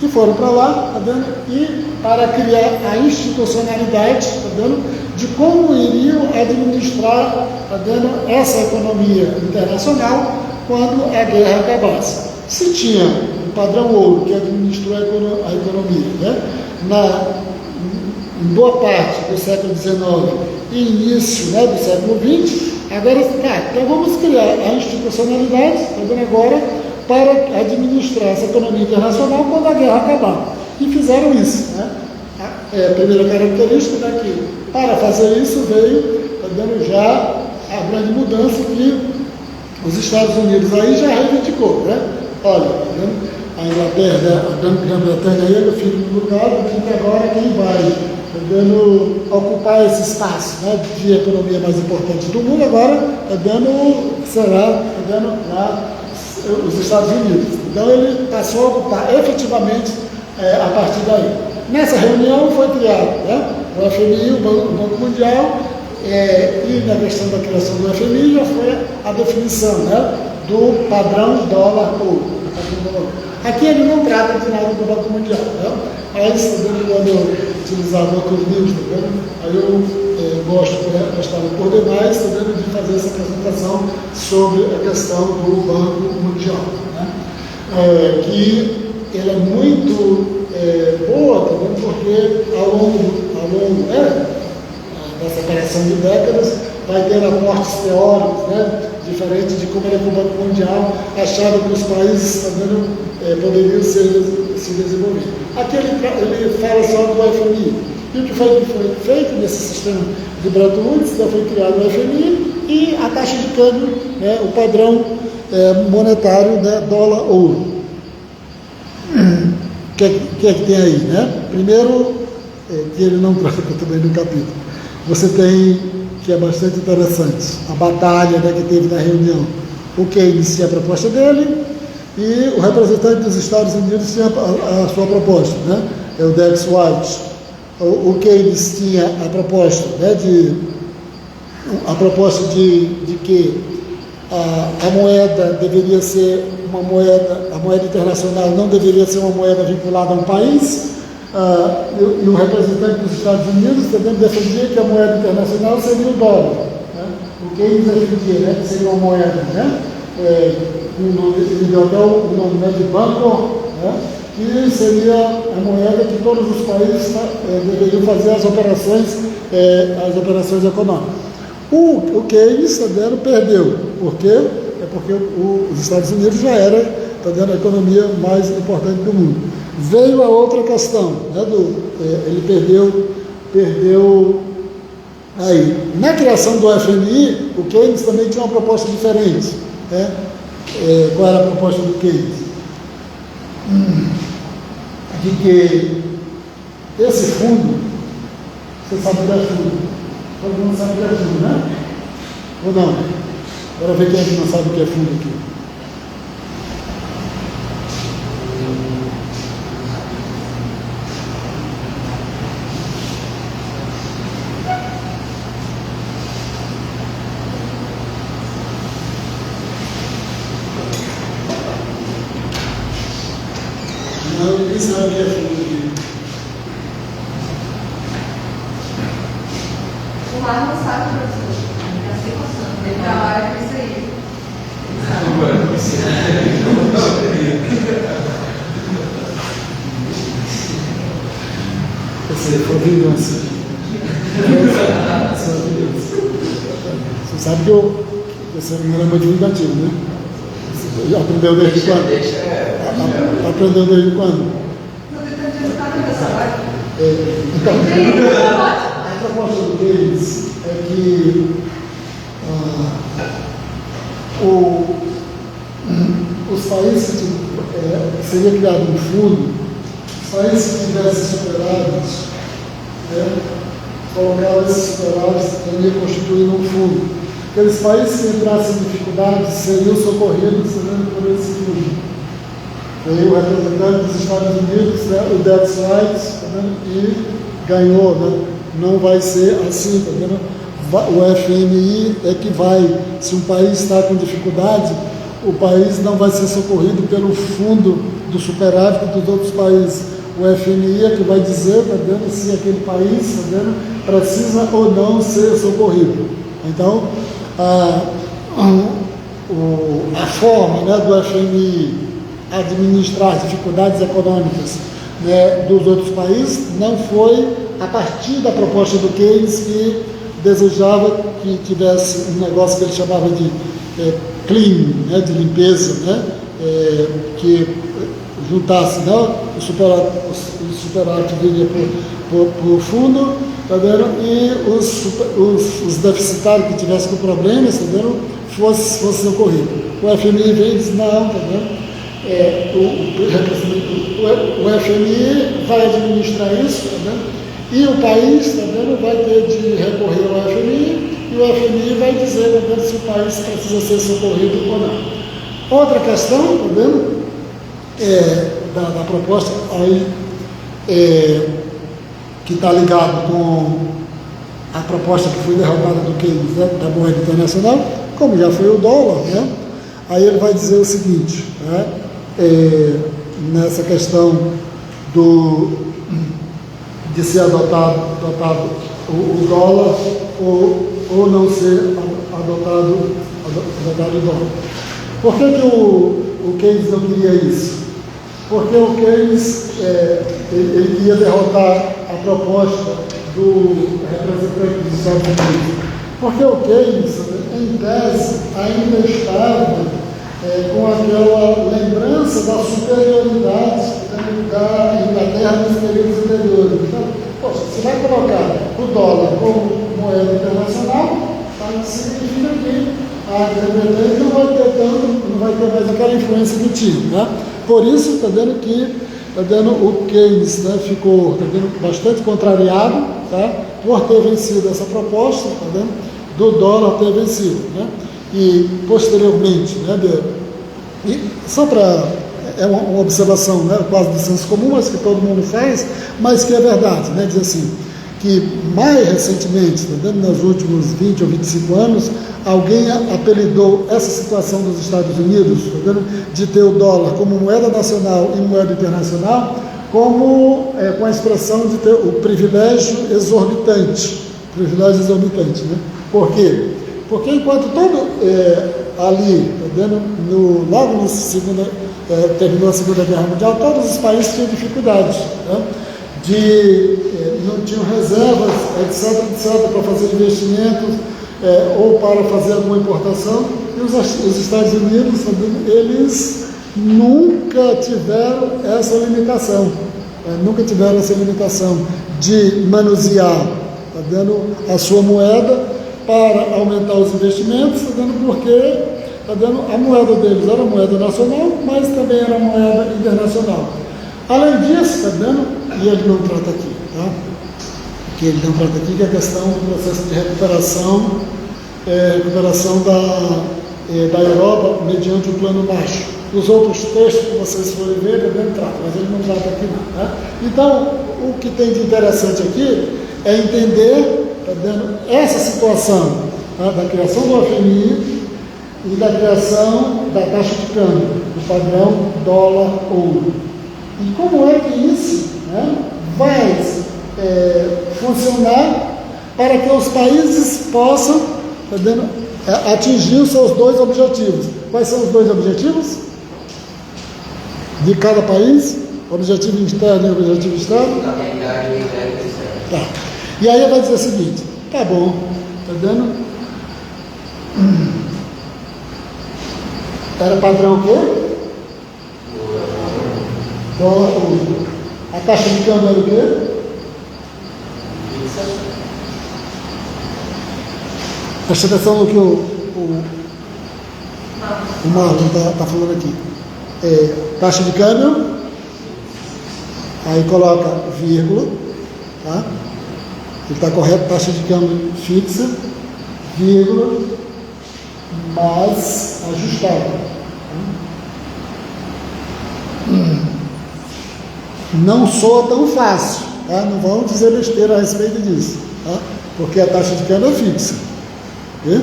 que foram para lá, e para criar a institucionalidade, de como iriam administrar, essa economia internacional quando a guerra acabasse. Se tinha um padrão ouro que administrou a economia, em boa parte do século XIX e início, do século XX, agora, então vamos criar a institucionalidade, agora, para administrar essa economia internacional quando a guerra acabar. E fizeram isso. A primeira característica é que, para fazer isso, veio já a grande mudança que os Estados Unidos aí já reivindicou. Olha, a Inglaterra, a Grã-Bretanha aí, eu fico no lugar, que agora quem vai ocupar esse espaço, de economia mais importante do mundo, agora será lá os Estados Unidos. Então ele passou a ocupar efetivamente a partir daí. Nessa reunião foi criado o FMI, o Banco Mundial, e na questão da criação do FMI já foi a definição do padrão dólar-ouro. Aqui ele não trata de nada do Banco Mundial, mas quando eu utilizava outros livros, aí eu gostava por demais de fazer essa apresentação sobre a questão do Banco Mundial, que ela é muito boa porque ao longo dessa operação de décadas vai ter aportes teóricos, diferente de como era com o Banco Mundial, achava que os países poderiam se desenvolver. Aqui ele fala só do FMI. E o que foi feito nesse sistema de Bretton Woods, foi criado o FMI e a taxa de câmbio, o padrão monetário, dólar-ouro. O que é que tem aí? Primeiro, que ele não trata também no capítulo. Você tem, que é bastante interessante, a batalha, né, que teve na reunião. O Keynes tinha a proposta dele e o representante dos Estados Unidos tinha a sua proposta, né? É o Dex White. O Keynes tinha a proposta, né, de que a moeda deveria ser uma moeda, a moeda internacional não deveria ser uma moeda vinculada a um país, e o representante dos Estados Unidos também defendia que a moeda internacional seria o dólar, né? O Keynes defendia, né, que seria uma moeda, né, ele deu até o nome, né, de banco, né, que seria a moeda que todos os países deveriam fazer as operações econômicas. O Keynes, perdeu. Por quê? É porque os Estados Unidos já era, a economia mais importante do mundo. Veio a outra questão, né, ele perdeu aí. Na criação do FMI, o Keynes também tinha uma proposta diferente, né? Qual era a proposta do Keynes? De que esse fundo, você sabe o que é fundo? Todo mundo sabe o que é fundo, né? Ou não? Bora ver quem é que não sabe o que é fundo aqui. Não, ninguém sabe o que é fundo aqui. O Mar não sabe, professor. Já sei passando. Ele trabalha com isso aí. Você foi vingança. Você sabe que você não era muito vingativo, né? Você aprendeu desde quando? Aprendeu desde quando? Não tem tanto resultado nessa hora. Então, a proposta do Keynes é que os países que seria criado um fundo, os países que tivessem superávites, colocavam esses superávites também constituindo um fundo. Aqueles países que entrassem em dificuldades seriam socorridos por esse fundo. Veio o representante dos Estados Unidos, né, o Dex White, e ganhou, né? Não vai ser assim, tá vendo? O FMI é que vai, se um país está com dificuldade, o país não vai ser socorrido pelo fundo do superávit dos outros países. O FMI é que vai dizer, tá vendo, se aquele país, tá vendo, precisa ou não ser socorrido. Então, a forma, né, do FMI administrar as dificuldades econômicas, né, dos outros países não foi a partir da proposta do Keynes, que desejava que tivesse um negócio que ele chamava de clean, né, de limpeza, né, que juntasse, né, o superávit viria para o fundo, tá vendo? E os deficitários que tivessem com problemas, tá vendo, fosse socorrido. O FMI vem e diz, não, tá vendo? O FMI vai administrar isso, tá vendo? E o país, tá vendo, vai ter de recorrer ao FMI, e o FMI vai dizer, tá vendo, se o país precisa ser socorrido ou não. Outra questão, tá vendo, da proposta aí, que está ligado com a proposta que foi derrotada do Keynes, né, da moeda internacional, como já foi o dólar, né? Aí ele vai dizer o seguinte, né, nessa questão de ser adotado o dólar ou não ser adotado o dólar. Por que o Keynes não queria isso? Porque o Keynes ele queria derrotar a proposta do representante dos Estados Unidos. Porque o Keynes, em tese, ainda estava com aquela lembrança da superioridade da Inglaterra nos períodos anteriores. Então, poxa, você vai colocar o dólar como moeda internacional, tá? Significa que a Grã-Bretanha não vai ter mais aquela influência que tinha. Né? Por isso, está vendo que tá vendo, o Keynes, né, ficou, tá vendo, bastante contrariado, tá, por ter vencido essa proposta, tá vendo, do dólar ter vencido, né, e posteriormente, né, e só para, é uma observação, né, quase de senso comum, mas que todo mundo faz, mas que é verdade, né, diz assim, que mais recentemente, tá vendo, nos últimos 20 ou 25 anos, alguém apelidou essa situação dos Estados Unidos, tá vendo, de ter o dólar como moeda nacional e moeda internacional, como com a expressão de ter o privilégio exorbitante. Privilégio exorbitante, né? Por quê? Porque enquanto todo ali, tá vendo, logo no terminou a Segunda Guerra Mundial, todos os países tinham dificuldades, né? Não tinham reservas, etc., para fazer investimentos ou para fazer alguma importação, e os Estados Unidos, eles nunca tiveram essa limitação, de manusear, tá vendo, a sua moeda para aumentar os investimentos, tá vendo, porque tá vendo, a moeda deles era moeda nacional, mas também era moeda internacional. Além disso, tá vendo, e ele não trata aqui, tá? Que ele não trata aqui, que é a questão do processo de recuperação da Europa mediante o plano Marshall. Os outros textos que vocês forem ver, também trata, mas ele não trata aqui não, tá? Então, o que tem de interessante aqui é entender, tá vendo, essa situação, tá, da criação do FMI e da criação da taxa de câmbio, do padrão dólar-ouro. E como é que isso, né, vai funcionar para que os países possam, tá vendo, atingir os seus dois objetivos. Quais são os dois objetivos de cada país? Objetivo interno e objetivo externo? Tá. E aí vai dizer o seguinte, tá bom, tá vendo? Era padrão o quê? A taxa de câmbio era o quê? Presta atenção no que o Marlon está falando aqui. Taxa de câmbio, aí coloca vírgula, tá? Ele está correto, taxa de câmbio fixa, vírgula, mais ajustada. Não soa tão fácil, tá? Não vamos dizer besteira a respeito disso, tá? Porque a taxa de câmbio é fixa, okay?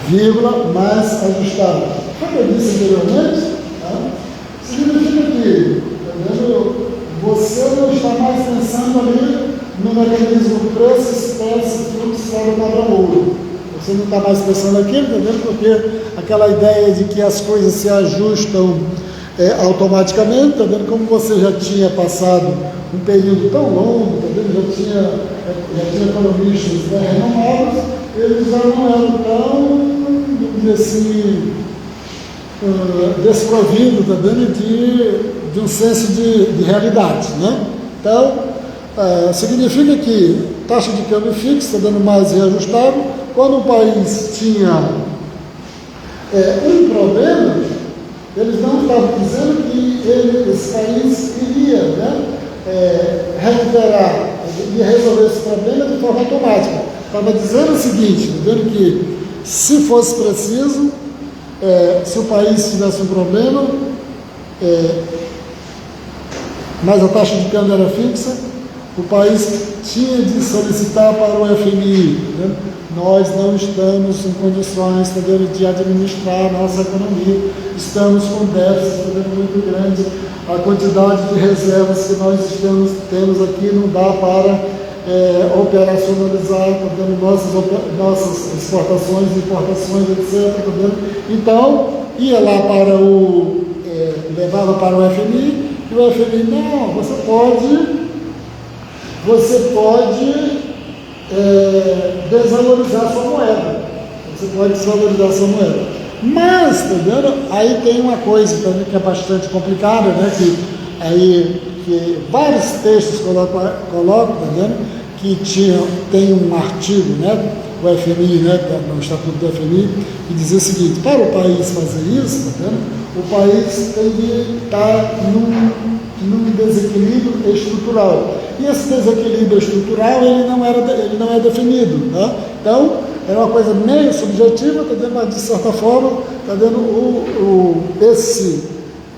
Vírgula mais ajustada. Como eu disse anteriormente, tá? Significa que, tá vendo, você não está mais pensando ali no mecanismo preço, espécie, fluxo, saldo, padrão, ouro. Você não está mais pensando aquilo, tá vendo? Porque aquela ideia de que as coisas se ajustam automaticamente, tá vendo? Como você já tinha passado um período tão longo, tá vendo? Já tinha economistas, né, renomados, eles já não eram tão, vamos dizer assim, desprovidos, tá vendo? De um senso de realidade, né? Então, significa que taxa de câmbio fixa, tá dando mais reajustável. Quando o país tinha um problema, eles não estavam dizendo que esse país iria, né, recuperar, iria resolver esse problema de forma automática. Estava dizendo o seguinte, dizendo que se fosse preciso, se o país tivesse um problema, mas a taxa de câmbio era fixa, o país tinha de solicitar para o FMI, né? Nós não estamos em condições, tá vendo, de administrar a nossa economia, estamos com déficit, tá vendo, muito grande, a quantidade de reservas que nós temos aqui não dá para operacionalizar, tá vendo, nossas exportações, importações, etc. Tá vendo? Então, ia lá para levava para o FMI, e o FMI, não, você pode desvalorizar sua moeda. Você pode desvalorizar sua moeda. Mas, tá vendo? Aí tem uma coisa também que é bastante complicada, né? Que vários textos colocam, tá vendo? tem um artigo, né, o FMI, né, no Estatuto do FMI, que dizia o seguinte: para o país fazer isso, tá vendo? O país tem que estar num desequilíbrio estrutural. E esse desequilíbrio estrutural ele não é definido. Tá? Então, é uma coisa meio subjetiva, tá vendo? Mas de certa forma, tá vendo? Esse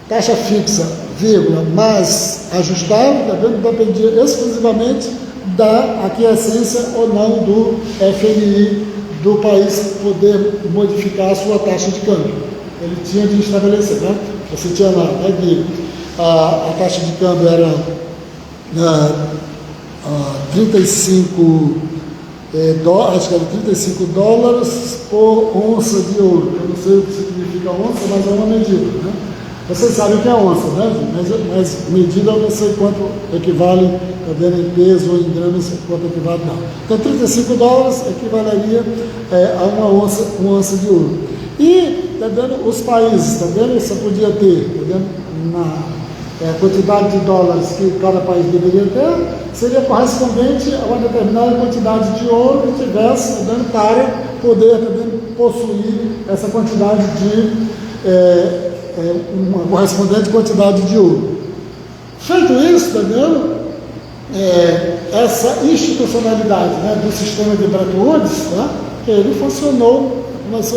taxa fixa, vírgula, mais ajustável, tá vendo? Dependia exclusivamente da aquiescência ou não do FMI, do país poder modificar a sua taxa de câmbio. Ele tinha de estabelecer, né? Você tinha lá, né, que a taxa de câmbio era 35 acho que era 35 dólares por onça de ouro. Eu não sei o que significa onça, mas é uma medida, né? Vocês sabem o que é onça, né? Mas medida eu não sei quanto equivale, tá vendo, em peso ou em gramas, quanto equivale não. Então 35 dólares equivaleria a uma onça de ouro. E, tá vendo, os países, tá vendo, você podia ter, tá vendo, a quantidade de dólares que cada país deveria ter, seria correspondente a uma determinada quantidade de ouro que tivesse, tá vendo, para poder, tá vendo, possuir essa quantidade de uma correspondente quantidade de ouro. Feito isso, tá vendo? Essa institucionalidade, né, do sistema de Bretton Woods, né, ele começou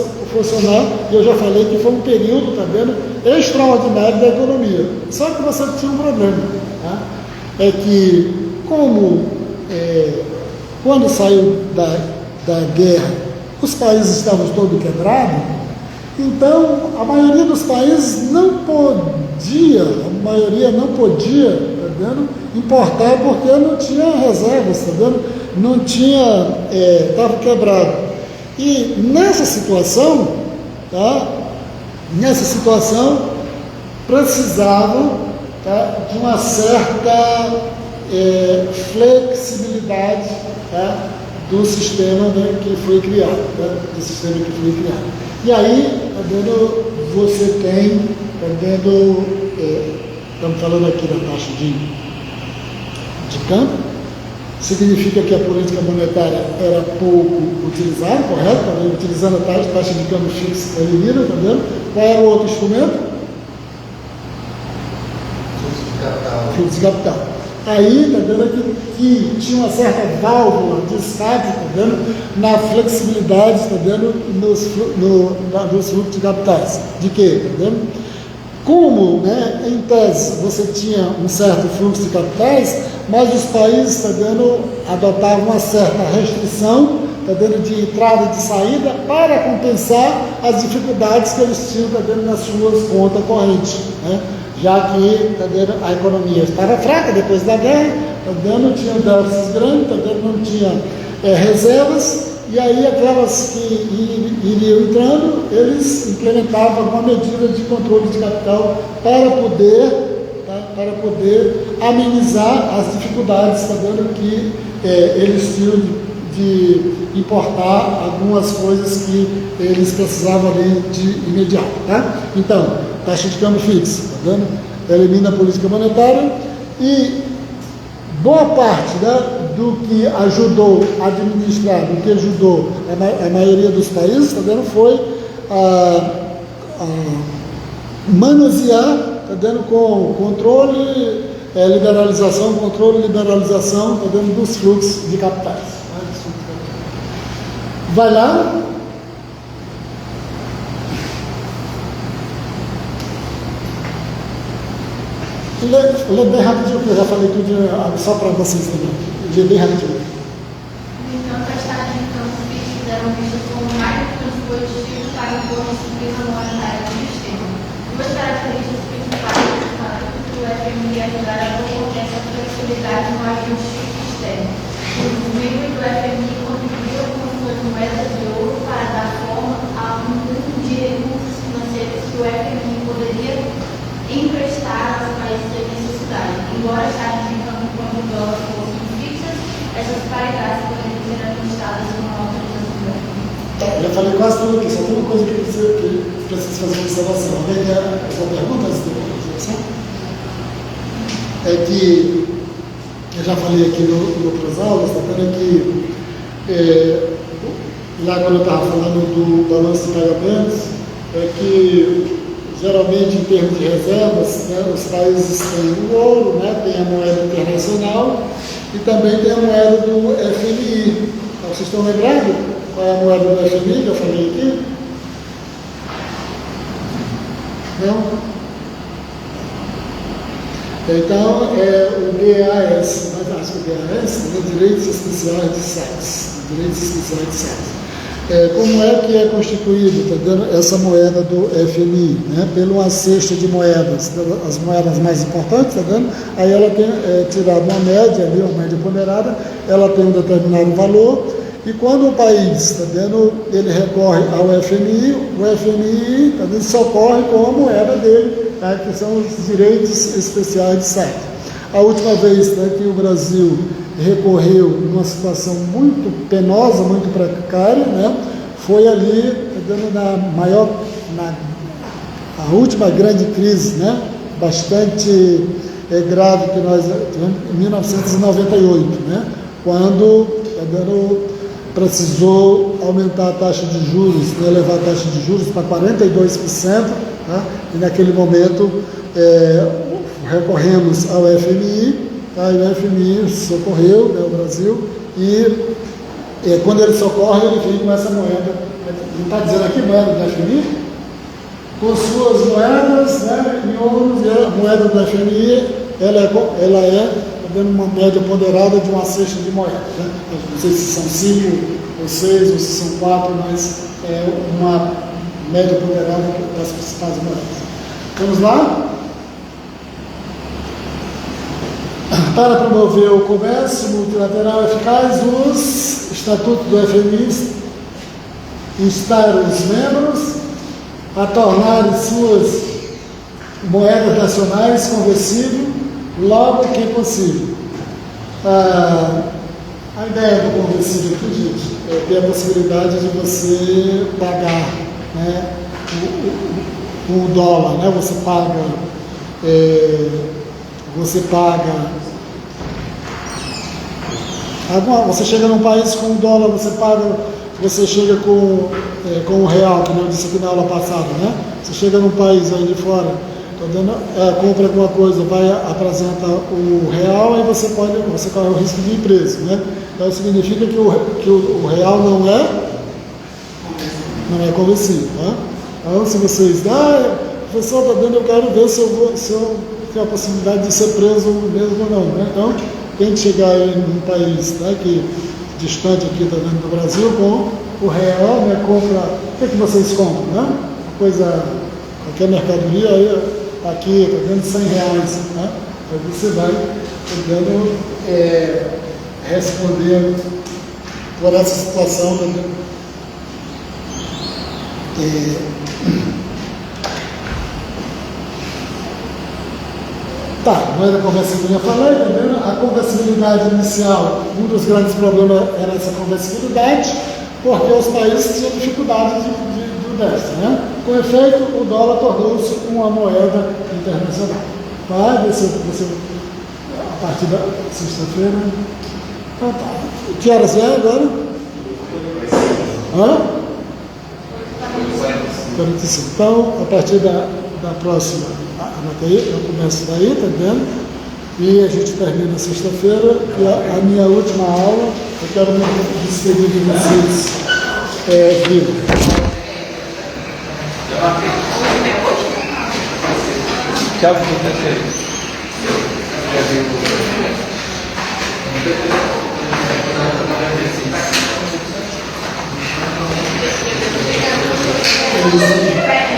a funcionar, e eu já falei que foi um período, tá vendo, extraordinário da economia. Só que você tinha um problema, tá? É que, quando saiu da guerra, os países estavam todos quebrados. Então, a maioria dos países não podia, tá vendo, importar porque não tinha reservas, tá vendo? Não tinha, estava quebrado. E nessa situação, tá? Precisavam, tá, de uma certa flexibilidade, tá, do sistema, né, que foi criado, tá? E aí, tá vendo, você tem, tá vendo, estamos falando aqui da taxa de câmbio, significa que a política monetária era pouco utilizada, correto? Tá vendo? Utilizando a taxa de câmbio fixa, elimina, tá vendo? Qual era o outro instrumento? Fluxo de capital. Aí, tá vendo, que tinha uma certa válvula de escape, tá vendo, na flexibilidade, tá vendo, nos fluxos de capitais. De quê? Tá vendo? Como, né, em tese, você tinha um certo fluxo de capitais, mas os países, tá vendo, adotavam uma certa restrição, tá vendo, de entrada e de saída para compensar as dificuldades que eles tinham, tá vendo, nas suas contas correntes, né? Já que, tá vendo, a economia estava fraca depois da guerra, tá vendo, tinha déficits grandes, tá vendo, não tinha reservas, e aí aquelas que iriam entrando, eles implementavam alguma medida de controle de capital para poder amenizar as dificuldades, tá vendo, que eles tinham de importar algumas coisas que eles precisavam ali de imediato, tá? Então, taxa de câmbio fixa, tá vendo? Elimina a política monetária e boa parte, né, do que ajudou a administrar, do que ajudou a maioria dos países, tá vendo, foi manusear, tá vendo, com controle, liberalização, tá vendo, dos fluxos de capitais. Vai lá. Lê bem rapidinho, que eu já falei tudo, só para vocês também. Lê bem rapidinho. No entanto, as taxas de câmbio fixas eram vistas como mais dispositivos para impor disciplina monetária do sistema. Duas características principais do FMI ajudaram a promover essa flexibilidade no ajuste externo. Os membros do FMI contribuíram com suas moedas de ouro para dar forma a um grupo de recursos financeiros que o FMI poderia emprestar aos países de necessidade. Embora as taxas de câmbio quando o dólar fossem fixas, essas paridades poderiam ser administradas com uma autorização do FMI. Já falei quase tudo aqui, só tem uma coisa que precisa fazer uma observação. Essa pergunta, essa observação, é que eu já falei aqui no outras aulas, está vendo que lá quando eu estava falando do balanço de pagamentos, é que geralmente em termos de reservas, né, os países têm o ouro, né, tem a moeda internacional e também tem a moeda do FMI. Então, vocês estão lembrados qual é a moeda do FMI que eu falei aqui? Não? Então, é o DAS, mas acho que o DAS, né, Direitos Especiais de Sexo. Direitos Especiais de Sexo. Como é que é constituído, tá vendo, essa moeda do FMI? Né, pelo uma cesta de moedas, as moedas mais importantes, tá vendo? Aí ela tem tirado uma média, ali, uma média ponderada, ela tem um determinado valor, e quando o país, tá vendo, ele recorre ao FMI, o FMI, tá vendo, socorre com a moeda dele, tá, que são os direitos especiais de sexo. A última vez, né, que o Brasil recorreu numa situação muito penosa, muito precária, né, foi ali, tá vendo, a última grande crise, né, bastante grave que nós tivemos em 1998, né, quando, tá vendo, precisou aumentar a taxa de juros, né, levar a taxa de juros para 42%, tá? E naquele momento recorremos ao FMI, tá? E o FMI socorreu, né, o Brasil, e quando ele socorre, ele vem com essa moeda, não está dizendo aqui moeda do FMI? Com suas moedas, né, em ouros, e a moeda do FMI, ela é dando uma média ponderada de uma cesta de moedas. Né? Não sei se são 5 ou 6 ou se são 4, mas é uma média ponderada das principais moedas. Vamos lá? Para promover o comércio multilateral eficaz, os estatutos do FMI instam os membros a tornarem suas moedas nacionais conversíveis logo que possível. A ideia do conversível aqui, gente, é ter a possibilidade de você pagar, né, o dólar, né, você você chega num país com o dólar, você chega com o real, que eu disse aqui na aula passada, né? Você chega num país aí de fora, compra alguma coisa, apresenta o real, e você corre o risco de ir preso, né? Então significa que o real não é conversível, né? Então, se vocês professor, eu quero ver se eu tenho a possibilidade de ser preso mesmo ou não, né? Então, tem que chegar aí num país, né, distante aqui do Brasil, com o real, né, compra, o que vocês compram, né? Qualquer mercadoria, aí, aqui, está vendo, R$100, né? Aí você vai, responder por essa situação, né? Tá, moeda conversível eu já falei, tá vendo? A conversibilidade inicial, um dos grandes problemas era essa conversibilidade, porque os países tinham dificuldade do déficit, né? Com efeito, o dólar tornou-se uma moeda internacional. Tá? A partir da sexta-feira. Então tá. Que horas é agora? 45. Então, a partir da próxima, anota aí, eu começo daí, tá vendo? E a gente termina sexta-feira, e a minha última aula, eu quero me despedir de vocês vivo. Tchau, professor. É isso.